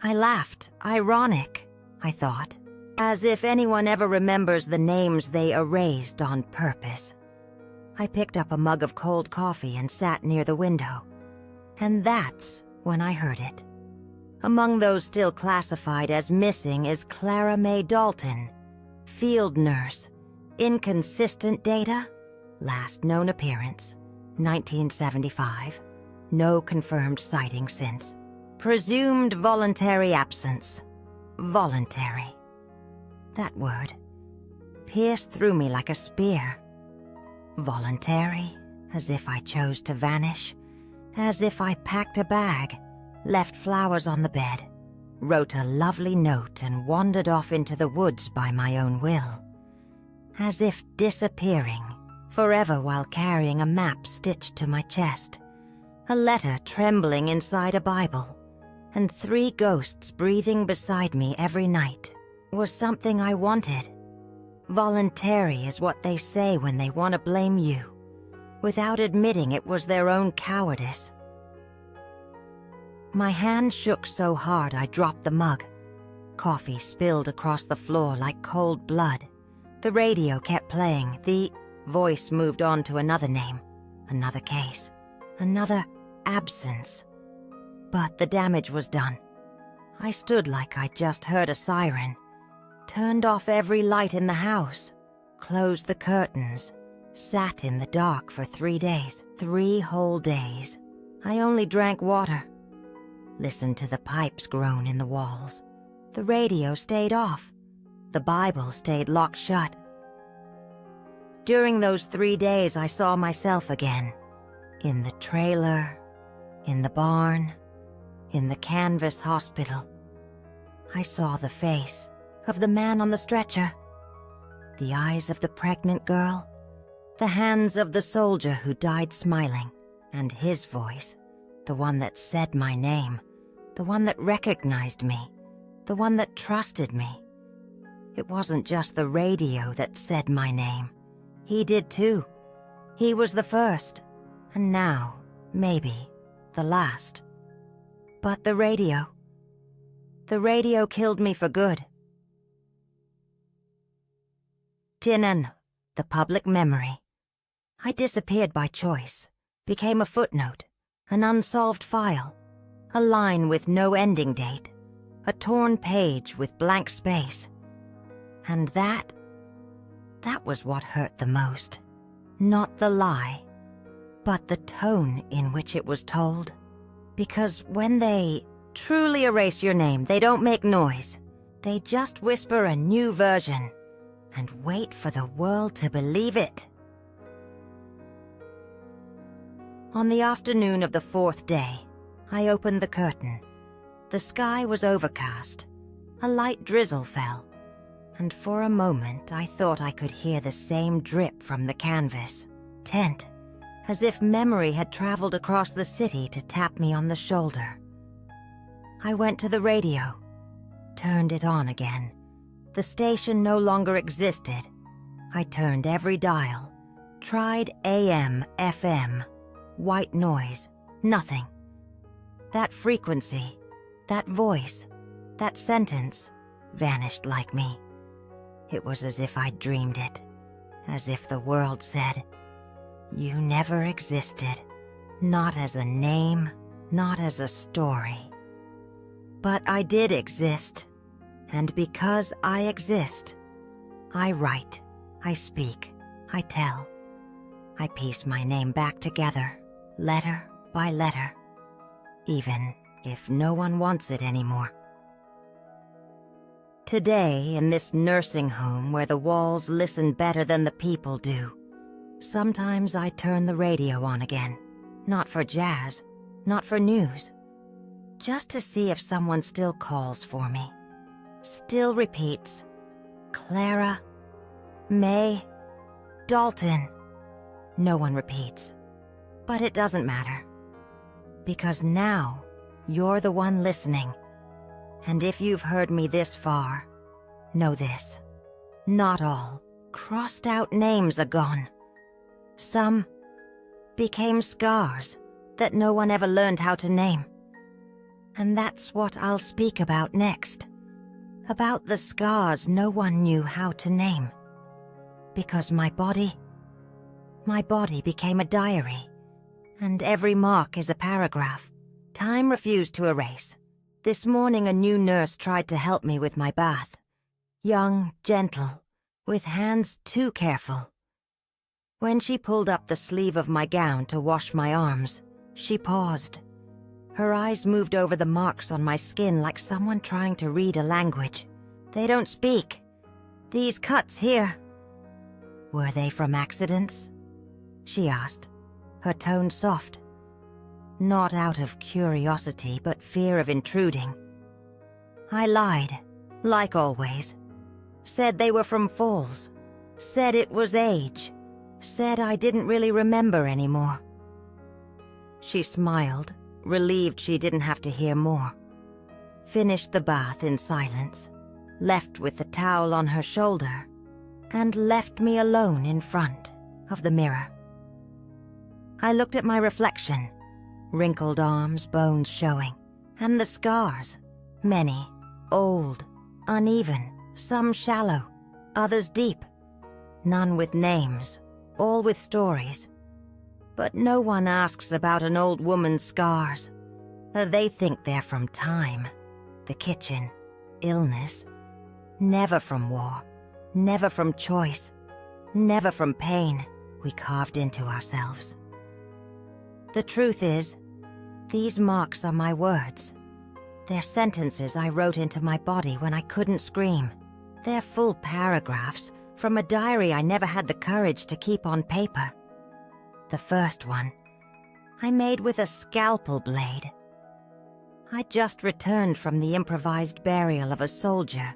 I laughed. Ironic, I thought. As if anyone ever remembers the names they erased on purpose. I picked up a mug of cold coffee and sat near the window. And that's when I heard it. Among those still classified as missing is Clara Mae Dalton, field nurse, inconsistent data, last known appearance, 1975, no confirmed sighting since. Presumed voluntary absence, voluntary. That word pierced through me like a spear. Voluntary, as if I chose to vanish, as if I packed a bag, left flowers on the bed, wrote a lovely note and wandered off into the woods by my own will. As if disappearing, forever while carrying a map stitched to my chest, a letter trembling inside a Bible, and 3 ghosts breathing beside me every night. Was something I wanted. Voluntary is what they say when they want to blame you, without admitting it was their own cowardice. My hand shook so hard I dropped the mug. Coffee spilled across the floor like cold blood. The radio kept playing. The voice moved on to another name, another case, another absence. But the damage was done. I stood like I'd just heard a siren. Turned off every light in the house, closed the curtains, sat in the dark for 3 days, 3 whole days. I only drank water, listened to the pipes groan in the walls. The radio stayed off. The Bible stayed locked shut. During those 3 days, I saw myself again. In the trailer, in the barn, in the canvas hospital. I saw the face of the man on the stretcher, the eyes of the pregnant girl, the hands of the soldier who died smiling, and his voice, the one that said my name, the one that recognized me, the one that trusted me. It wasn't just the radio that said my name. He did too. He was the first, and now, maybe, the last. But the radio killed me for good. Tinnen, the public memory. I disappeared by choice, became a footnote, an unsolved file, a line with no ending date, a torn page with blank space. And that was what hurt the most. Not the lie, but the tone in which it was told. Because when they truly erase your name, they don't make noise. They just whisper a new version and wait for the world to believe it. On the afternoon of the 4th day, I opened the curtain. The sky was overcast. A light drizzle fell, and for a moment I thought I could hear the same drip from the canvas tent, as if memory had traveled across the city to tap me on the shoulder. I went to the radio, turned it on again. The station no longer existed. I turned every dial, tried AM, FM, white noise, nothing. That frequency, that voice, that sentence vanished like me. It was as if I'd dreamed it, as if the world said, "You never existed, not as a name, not as a story." But I did exist, and because I exist, I write, I speak, I tell. I piece my name back together, letter by letter, even if no one wants it anymore. Today, in this nursing home where the walls listen better than the people do, sometimes I turn the radio on again, not for jazz, not for news, just to see if someone still calls for me, still repeats, "Clara, May, Dalton." No one repeats, but it doesn't matter, because now you're the one listening. And if you've heard me this far, know this: not all crossed out names are gone. Some became scars that no one ever learned how to name. And that's what I'll speak about next. About the scars no one knew how to name. Because my body became a diary, and every mark is a paragraph. Time refused to erase. This morning a new nurse tried to help me with my bath. Young, gentle, with hands too careful. When she pulled up the sleeve of my gown to wash my arms, she paused. Her eyes moved over the marks on my skin like someone trying to read a language. "They don't speak. These cuts here. Were they from accidents?" she asked, her tone soft. Not out of curiosity, but fear of intruding. I lied, like always. Said they were from falls. Said it was age. Said I didn't really remember anymore. She smiled, relieved she didn't have to hear more. Finished the bath in silence, left with the towel on her shoulder, and left me alone in front of the mirror. I looked at my reflection. Wrinkled arms, bones showing, and the scars, many, old, uneven, some shallow, others deep, none with names, all with stories. But no one asks about an old woman's scars. They think they're from time, the kitchen, illness, never from war, never from choice, never from pain we carved into ourselves. The truth is, these marks are my words. They're sentences I wrote into my body when I couldn't scream. They're full paragraphs from a diary I never had the courage to keep on paper. The first one, I made with a scalpel blade. I just returned from the improvised burial of a soldier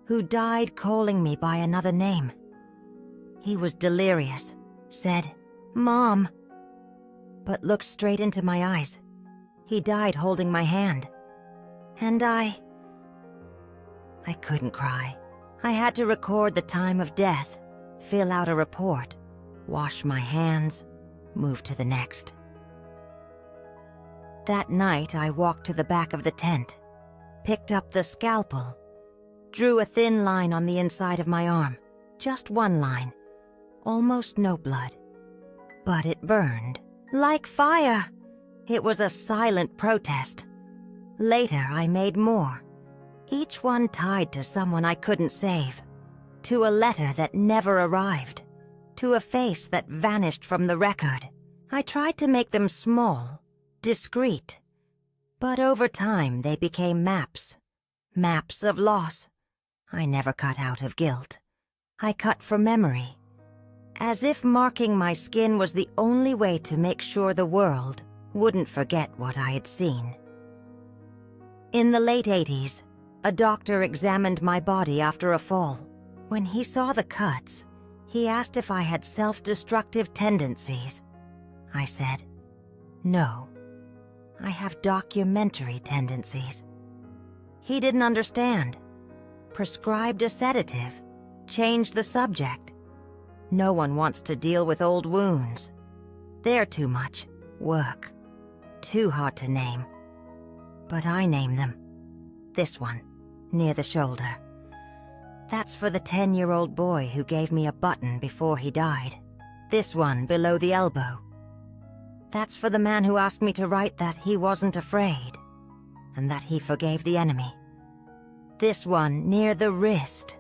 who died calling me by another name. He was delirious, said, "Mom," but looked straight into my eyes. He died holding my hand. And I couldn't cry. I had to record the time of death, fill out a report, wash my hands, move to the next. That night I walked to the back of the tent, picked up the scalpel, drew a thin line on the inside of my arm, just one line, almost no blood. But it burned. Like fire! It was a silent protest. Later, I made more, each one tied to someone I couldn't save, to a letter that never arrived, to a face that vanished from the record. I tried to make them small, discreet, but over time they became maps, maps of loss. I never cut out of guilt. I cut for memory. as if marking my skin was the only way to make sure the world wouldn't forget what I had seen. In the late 80s, a doctor examined my body after a fall. When he saw the cuts, he asked if I had self-destructive tendencies. I said, "No, I have documentary tendencies." He didn't understand. Prescribed a sedative, changed the subject. No one wants to deal with old wounds. They're too much work, too hard to name. But I name them. This one, near the shoulder. That's for the 10-year-old boy who gave me a button before he died. This one below the elbow. That's for the man who asked me to write that he wasn't afraid, and that he forgave the enemy. This one near the wrist.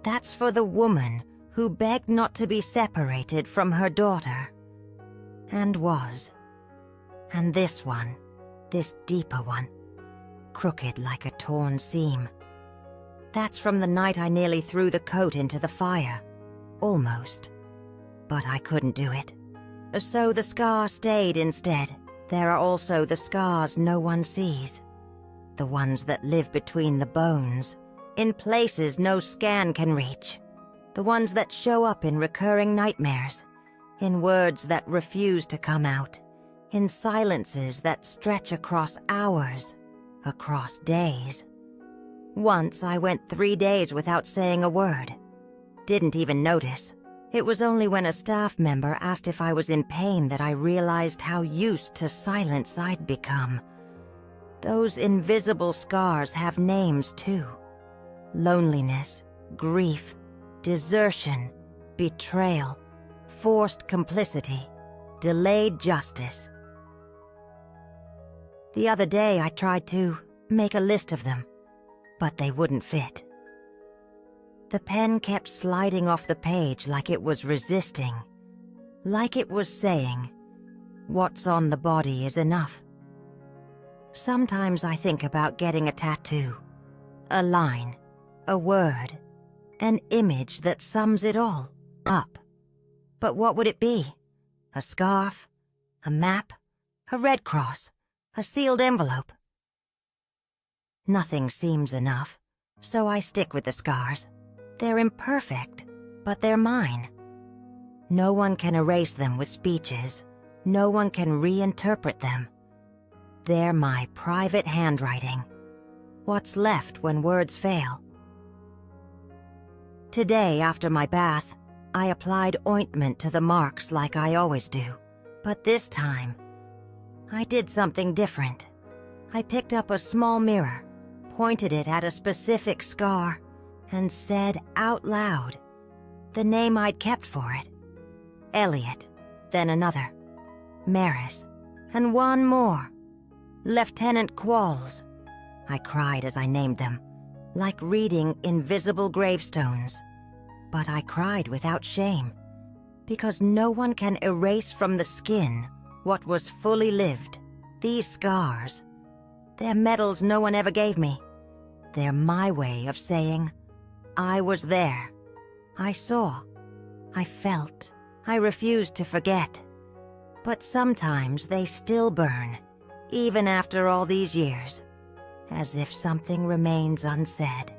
That's for the woman who begged not to be separated from her daughter, and was. And this one, this deeper one, crooked like a torn seam. That's from the night I nearly threw the coat into the fire. Almost. But I couldn't do it. So the scar stayed instead. There are also the scars no one sees. The ones that live between the bones, in places no scan can reach. The ones that show up in recurring nightmares, in words that refuse to come out, in silences that stretch across hours, across days. Once I went 3 days without saying a word. Didn't even notice. It was only when a staff member asked if I was in pain that I realized how used to silence I'd become. Those invisible scars have names too. Loneliness, grief, desertion, betrayal, forced complicity, delayed justice. The other day I tried to make a list of them, but they wouldn't fit. The pen kept sliding off the page like it was resisting, like it was saying, "What's on the body is enough." Sometimes I think about getting a tattoo, a line, a word, an image that sums it all up. But what would it be? A scarf? A map? A red cross? A sealed envelope? Nothing seems enough, so I stick with the scars. They're imperfect, but they're mine. No one can erase them with speeches. No one can reinterpret them. They're my private handwriting. What's left when words fail? Today, after my bath, I applied ointment to the marks like I always do. But this time, I did something different. I picked up a small mirror, pointed it at a specific scar, and said out loud the name I'd kept for it. Elliot, then another. Maris, and one more. Lieutenant Qualls. I cried as I named them, like reading invisible gravestones. But I cried without shame, because no one can erase from the skin what was fully lived. These scars, they're medals no one ever gave me. They're my way of saying, I was there. I saw. I felt. I refused to forget. But sometimes they still burn, even after all these years, as if something remains unsaid.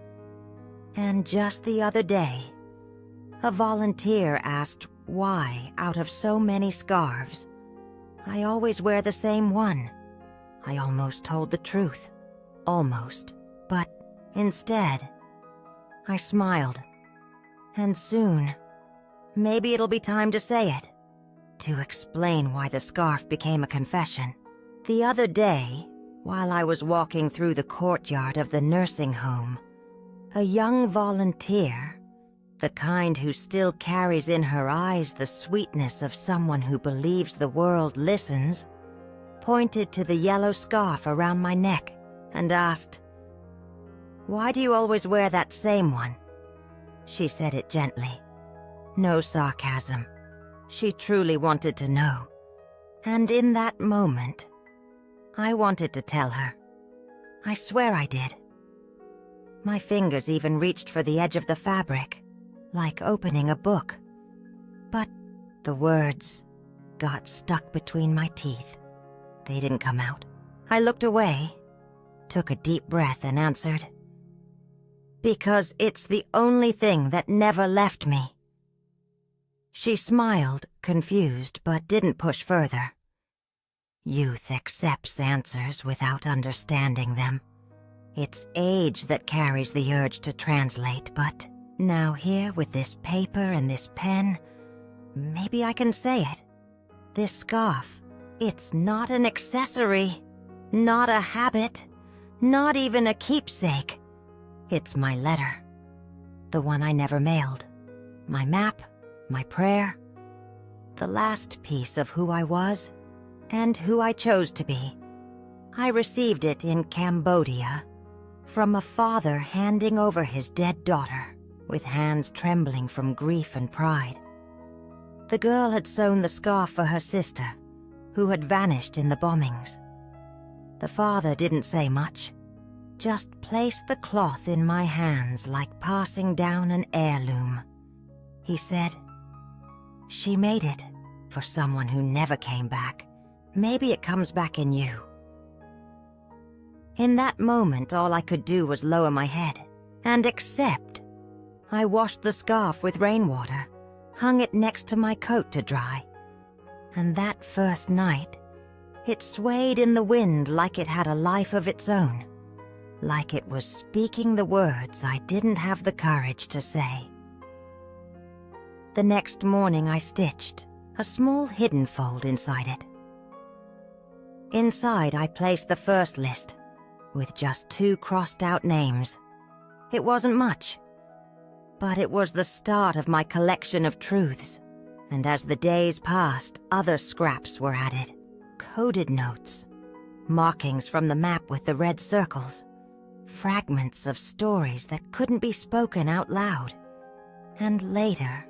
And just the other day, a volunteer asked why, out of so many scarves, I always wear the same one. I almost told the truth. Almost. But instead, I smiled. And soon, maybe it'll be time to say it. To explain why the scarf became a confession. The other day, while I was walking through the courtyard of the nursing home, a young volunteer, the kind who still carries in her eyes the sweetness of someone who believes the world listens, pointed to the yellow scarf around my neck and asked, "Why do you always wear that same one?" She said it gently. No sarcasm. She truly wanted to know. And in that moment, I wanted to tell her. I swear I did. My fingers even reached for the edge of the fabric, like opening a book. But the words got stuck between my teeth. They didn't come out. I looked away, took a deep breath, and answered, "Because it's the only thing that never left me." She smiled, confused, but didn't push further. Youth accepts answers without understanding them. It's age that carries the urge to translate, but now here with this paper and this pen, maybe I can say it. This scarf, it's not an accessory, not a habit, not even a keepsake. It's my letter, the one I never mailed, my map, my prayer, the last piece of who I was and who I chose to be. I received it in Cambodia from a father handing over his dead daughter with hands trembling from grief and pride. The girl had sewn the scarf for her sister, who had vanished in the bombings. The father didn't say much, just placed the cloth in my hands like passing down an heirloom. He said, "She made it for someone who never came back. Maybe it comes back in you." In that moment, all I could do was lower my head and accept. I washed the scarf with rainwater, hung it next to my coat to dry, and that first night, it swayed in the wind like it had a life of its own, like it was speaking the words I didn't have the courage to say. The next morning I stitched a small hidden fold inside it. Inside I placed the first list, with just 2 crossed-out names. It wasn't much, but it was the start of my collection of truths, and as the days passed, other scraps were added. Coded notes, markings from the map with the red circles, fragments of stories that couldn't be spoken out loud. And later,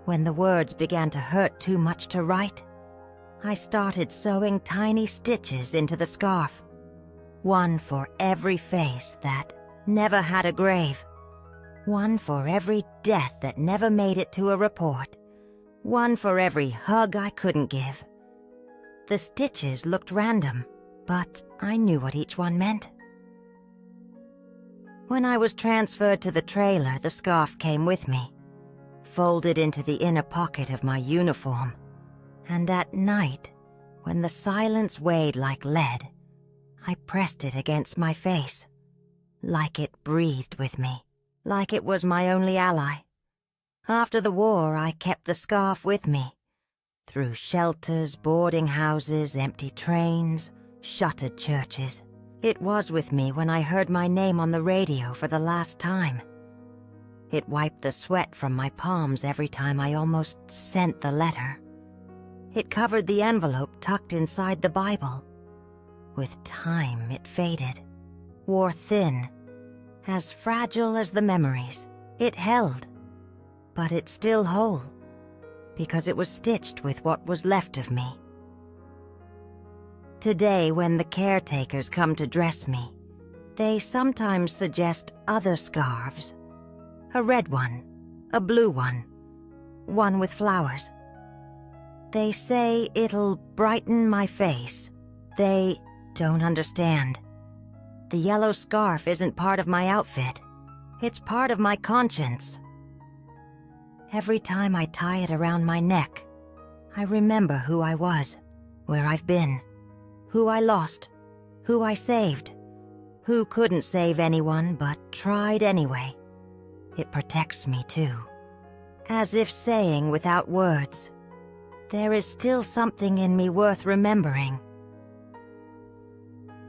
when the words began to hurt too much to write, I started sewing tiny stitches into the scarf, one for every face that never had a grave, one for every death that never made it to a report, one for every hug I couldn't give. The stitches looked random, but I knew what each one meant. When I was transferred to the trailer, the scarf came with me, folded into the inner pocket of my uniform, and at night, when the silence weighed like lead, I pressed it against my face, like it breathed with me, like it was my only ally. After the war, I kept the scarf with me, through shelters, boarding houses, empty trains, shuttered churches. It was with me when I heard my name on the radio for the last time. It wiped the sweat from my palms every time I almost sent the letter. It covered the envelope tucked inside the Bible. With time, it faded, wore thin, as fragile as the memories. It held, but it's still whole, because it was stitched with what was left of me. Today, when the caretakers come to dress me, they sometimes suggest other scarves. A red one, a blue one, one with flowers. They say it'll brighten my face. They don't understand. The yellow scarf isn't part of my outfit. It's part of my conscience. Every time I tie it around my neck, I remember who I was, where I've been, who I lost, who I saved, who couldn't save anyone but tried anyway. It protects me too, as if saying without words, there is still something in me worth remembering.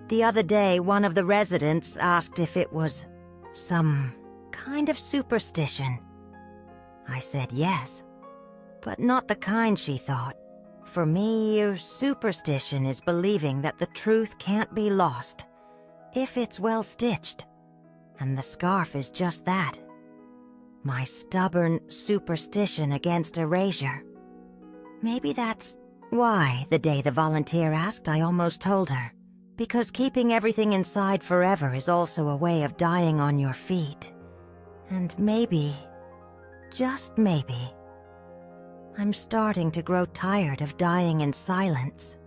The other day, one of the residents asked if it was some kind of superstition. I said yes, but not the kind she thought. For me, superstition is believing that the truth can't be lost if it's well stitched, and the scarf is just that. My stubborn superstition against erasure. Maybe that's why, the day the volunteer asked, I almost told her. Because keeping everything inside forever is also a way of dying on your feet. And maybe, just maybe, I'm starting to grow tired of dying in silence.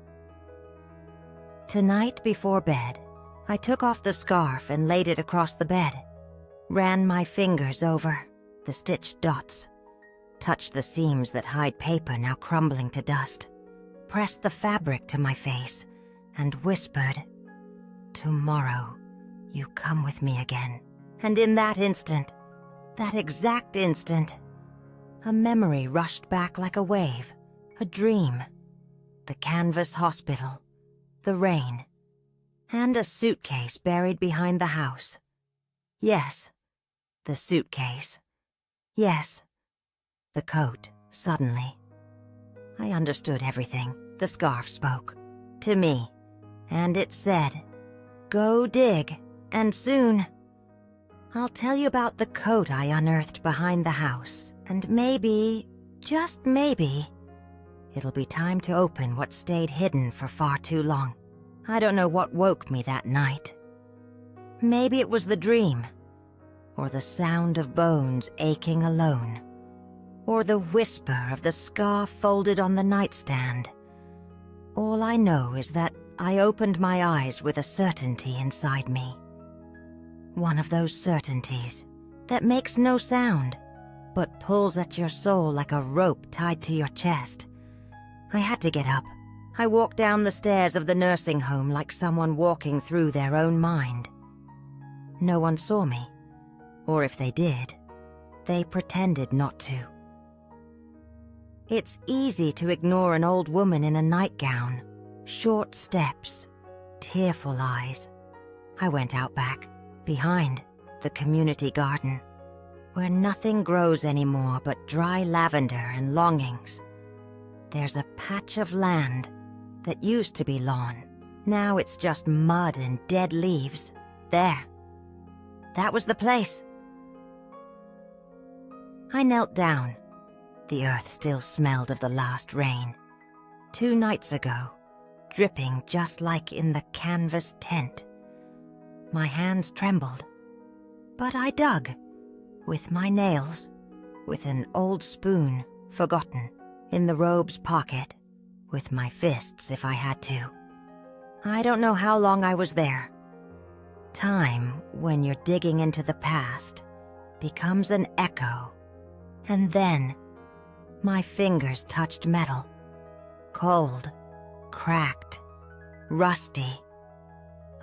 Tonight before bed, I took off the scarf and laid it across the bed, ran my fingers over the stitched dots, touched the seams that hide paper now crumbling to dust, pressed the fabric to my face, and whispered, "Tomorrow, you come with me again." And in that instant, that exact instant, a memory rushed back like a wave, a dream. The canvas hospital, the rain, and a suitcase buried behind the house. Yes, the suitcase. Yes, the coat, suddenly. I understood everything. The scarf spoke to me, and it said, "Go dig, and soon." I'll tell you about the coat I unearthed behind the house, and maybe, just maybe, it'll be time to open what stayed hidden for far too long. I don't know what woke me that night. Maybe it was the dream, or the sound of bones aching alone, or the whisper of the scarf folded on the nightstand. All I know is that I opened my eyes with a certainty inside me. One of those certainties that makes no sound, but pulls at your soul like a rope tied to your chest. I had to get up. I walked down the stairs of the nursing home like someone walking through their own mind. No one saw me, or if they did, they pretended not to. It's easy to ignore an old woman in a nightgown, short steps, tearful eyes. I went out back, behind the community garden, where nothing grows anymore but dry lavender and longings. There's a patch of land that used to be lawn. Now it's just mud and dead leaves. There. That was the place. I knelt down. The earth still smelled of the last rain. 2 nights ago, dripping just like in the canvas tent. My hands trembled, but I dug, with my nails, with an old spoon, forgotten, in the robe's pocket, with my fists if I had to. I don't know how long I was there. Time, when you're digging into the past, becomes an echo, and then my fingers touched metal, cold, cracked, rusty.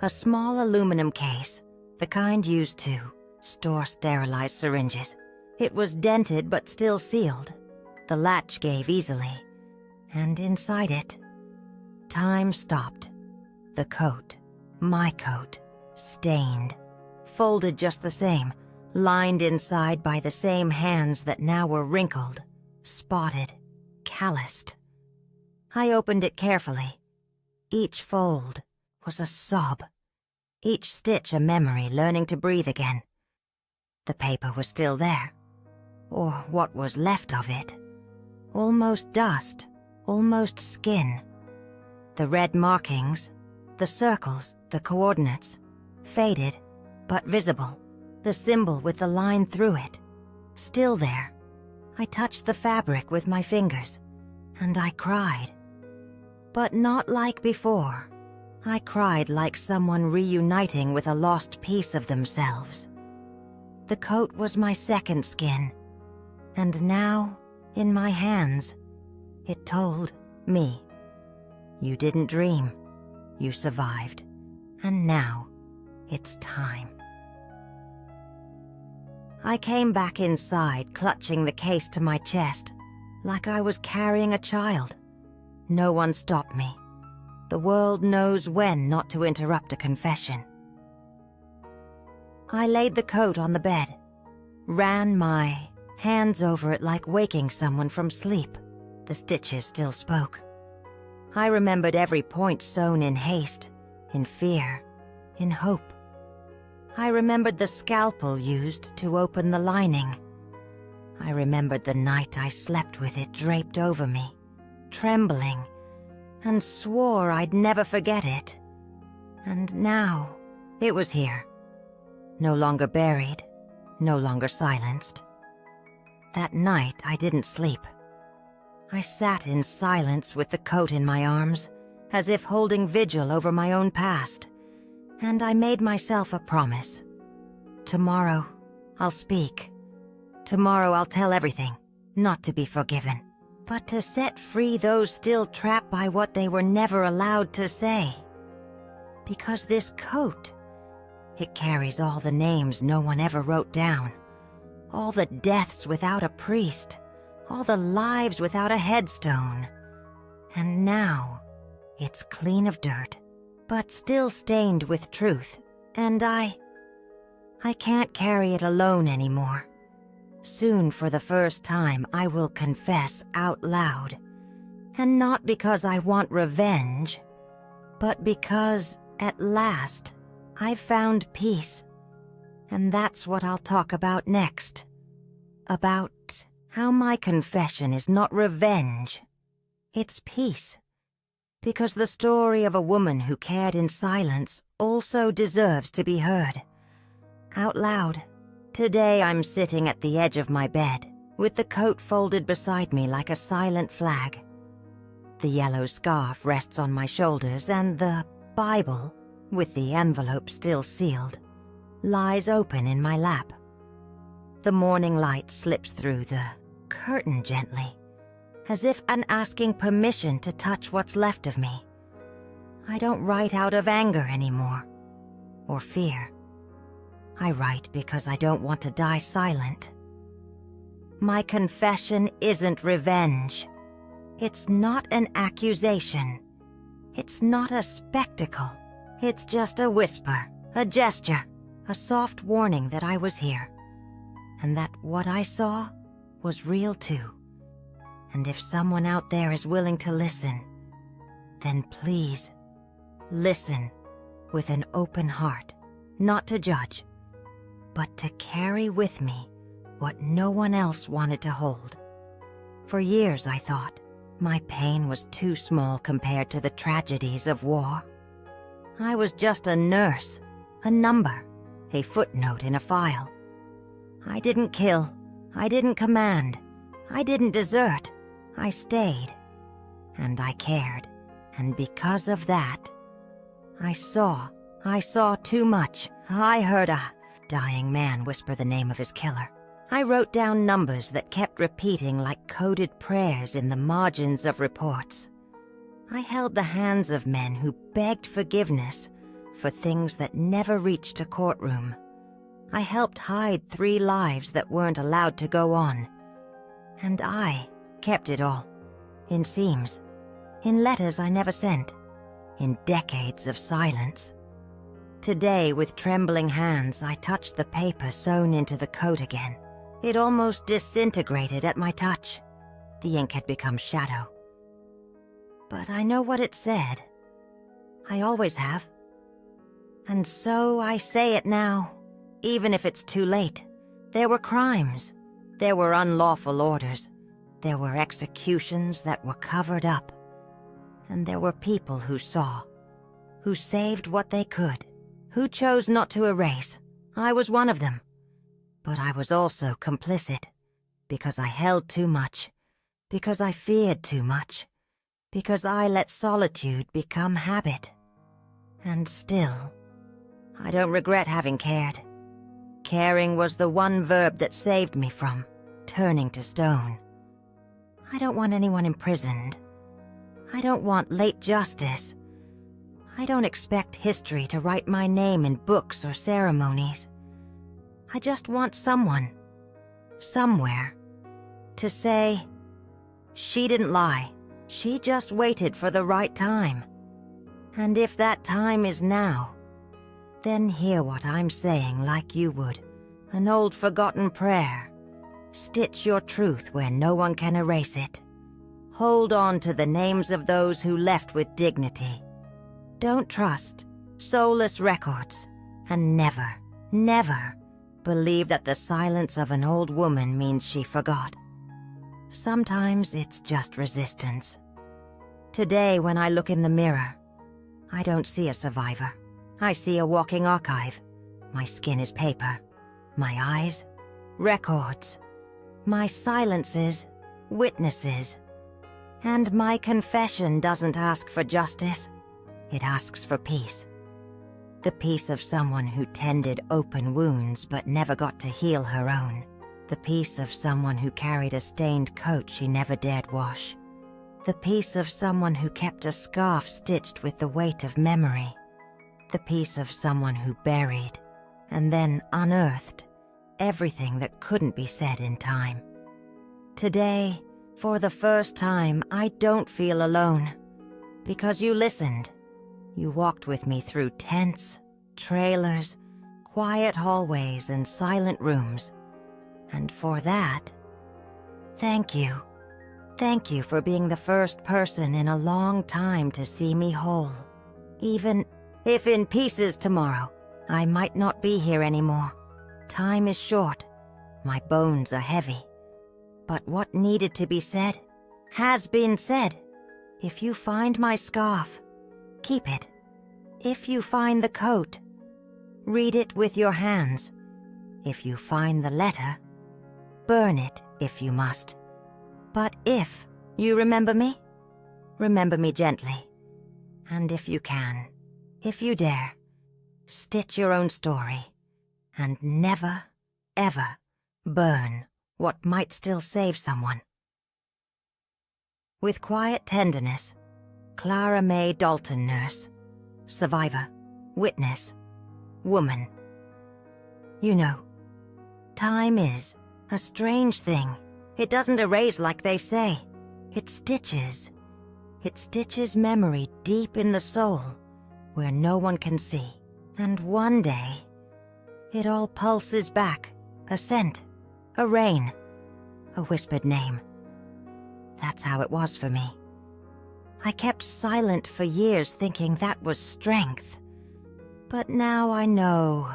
A small aluminum case, the kind used to store sterilized syringes. It was dented but still sealed. The latch gave easily, and inside it, time stopped. The coat, my coat, stained, folded just the same, lined inside by the same hands that now were wrinkled, spotted, calloused. I opened it carefully. Each fold was a sob, each stitch a memory learning to breathe again. The paper was still there, or what was left of it. Almost dust, almost skin. The red markings, the circles, the coordinates, faded, but visible. The symbol with the line through it, still there. I touched the fabric with my fingers, and I cried. But not like before. I cried like someone reuniting with a lost piece of themselves. The coat was my second skin, and now, in my hands, it told me, "You didn't dream, you survived, and now it's time." I came back inside, clutching the case to my chest, like I was carrying a child. No one stopped me. The world knows when not to interrupt a confession. I laid the coat on the bed, ran my hands over it like waking someone from sleep. The stitches still spoke. I remembered every point sewn in haste, in fear, in hope. I remembered the scalpel used to open the lining. I remembered the night I slept with it draped over me, trembling, and swore I'd never forget it. And now, it was here. No longer buried, no longer silenced. That night I didn't sleep. I sat in silence with the coat in my arms, as if holding vigil over my own past, and I made myself a promise. Tomorrow, I'll speak. Tomorrow I'll tell everything, not to be forgiven, but to set free those still trapped by what they were never allowed to say. Because this coat, it carries all the names no one ever wrote down, all the deaths without a priest, all the lives without a headstone. And now, it's clean of dirt, but still stained with truth, and I can't carry it alone anymore. Soon, for the first time, I will confess out loud. And not because I want revenge, but because, at last, I've found peace. And that's what I'll talk about next. About how my confession is not revenge. It's peace. Because the story of a woman who cared in silence also deserves to be heard. Out loud. Today I'm sitting at the edge of my bed, with the coat folded beside me like a silent flag. The yellow scarf rests on my shoulders, and the Bible, with the envelope still sealed, lies open in my lap. The morning light slips through the curtain gently, as if asking permission to touch what's left of me. I don't write out of anger anymore, or fear. I write because I don't want to die silent. My confession isn't revenge. It's not an accusation. It's not a spectacle. It's just a whisper, a gesture, a soft warning that I was here, and that what I saw was real too. And if someone out there is willing to listen, then please, listen with an open heart, not to judge, but to carry with me what no one else wanted to hold. For years I thought my pain was too small compared to the tragedies of war. I was just a nurse, a number, a footnote in a file. I didn't kill, I didn't command, I didn't desert. I stayed, and I cared, and because of that, I saw too much. I heard a dying man whisper the name of his killer. I wrote down numbers that kept repeating like coded prayers in the margins of reports. I held the hands of men who begged forgiveness for things that never reached a courtroom. I helped hide 3 lives that weren't allowed to go on. And I kept it all, in seams, in letters I never sent, in decades of silence. Today, with trembling hands, I touched the paper sewn into the coat again. It almost disintegrated at my touch. The ink had become shadow. But I know what it said. I always have. And so I say it now, even if it's too late. There were crimes. There were unlawful orders. There were executions that were covered up. And there were people who saw, who saved what they could, who chose not to erase. I was one of them. But I was also complicit, because I held too much, because I feared too much, because I let solitude become habit. And still, I don't regret having cared. Caring was the one verb that saved me from turning to stone. I don't want anyone imprisoned. I don't want late justice. I don't expect history to write my name in books or ceremonies. I just want someone, somewhere, to say, she didn't lie. She just waited for the right time. And if that time is now, then hear what I'm saying like you would, an old forgotten prayer. Stitch your truth where no one can erase it. Hold on to the names of those who left with dignity. Don't trust soulless records, and never, never believe that the silence of an old woman means she forgot. Sometimes it's just resistance. Today, when I look in the mirror, I don't see a survivor. I see a walking archive. My skin is paper. My eyes, records. My silences, witnesses. And my confession doesn't ask for justice. It asks for peace. The peace of someone who tended open wounds but never got to heal her own. The peace of someone who carried a stained coat she never dared wash. The peace of someone who kept a scarf stitched with the weight of memory. The peace of someone who buried, and then unearthed, everything that couldn't be said in time. Today, for the first time, I don't feel alone. Because you listened. You walked with me through tents, trailers, quiet hallways, and silent rooms. And for that, thank you. Thank you for being the first person in a long time to see me whole. Even if in pieces tomorrow, I might not be here anymore. Time is short. My bones are heavy. But what needed to be said has been said. If you find my scarf, keep it. If you find the coat, read it with your hands. If you find the letter, burn it if you must. But if you remember me gently. And if you can, if you dare, stitch your own story, and never, ever burn what might still save someone. With quiet tenderness, Clara May Dalton, nurse, survivor, witness, woman. You know, time is a strange thing. It doesn't erase like they say. It stitches. It stitches memory deep in the soul, where no one can see. And one day, it all pulses back, a scent, a rain, a whispered name. That's how it was for me. I kept silent for years thinking that was strength. But now I know.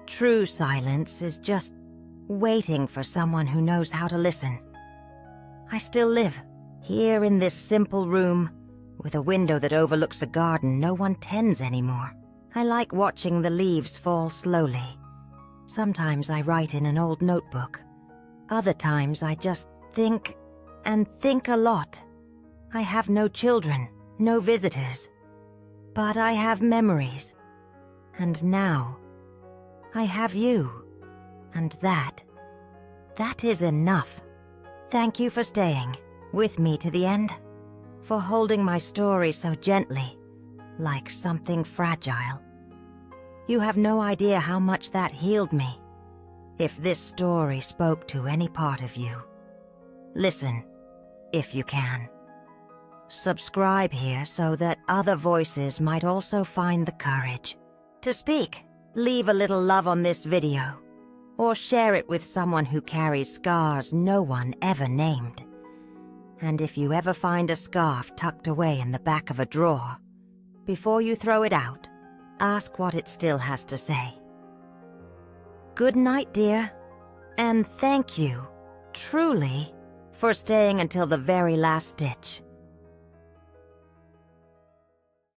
True silence is just waiting for someone who knows how to listen. I still live, here in this simple room, with a window that overlooks a garden no one tends anymore. I like watching the leaves fall slowly. Sometimes I write in an old notebook. Other times I just think, and think a lot. I have no children, no visitors. But I have memories. And now, I have you. And that is enough. Thank you for staying with me to the end, for holding my story so gently, like something fragile. You have no idea how much that healed me. If this story spoke to any part of you, listen, if you can. Subscribe here so that other voices might also find the courage to speak. Leave a little love on this video, or share it with someone who carries scars no one ever named. And if you ever find a scarf tucked away in the back of a drawer, before you throw it out, ask what it still has to say. Good night, dear, and thank you, truly, for staying until the very last stitch.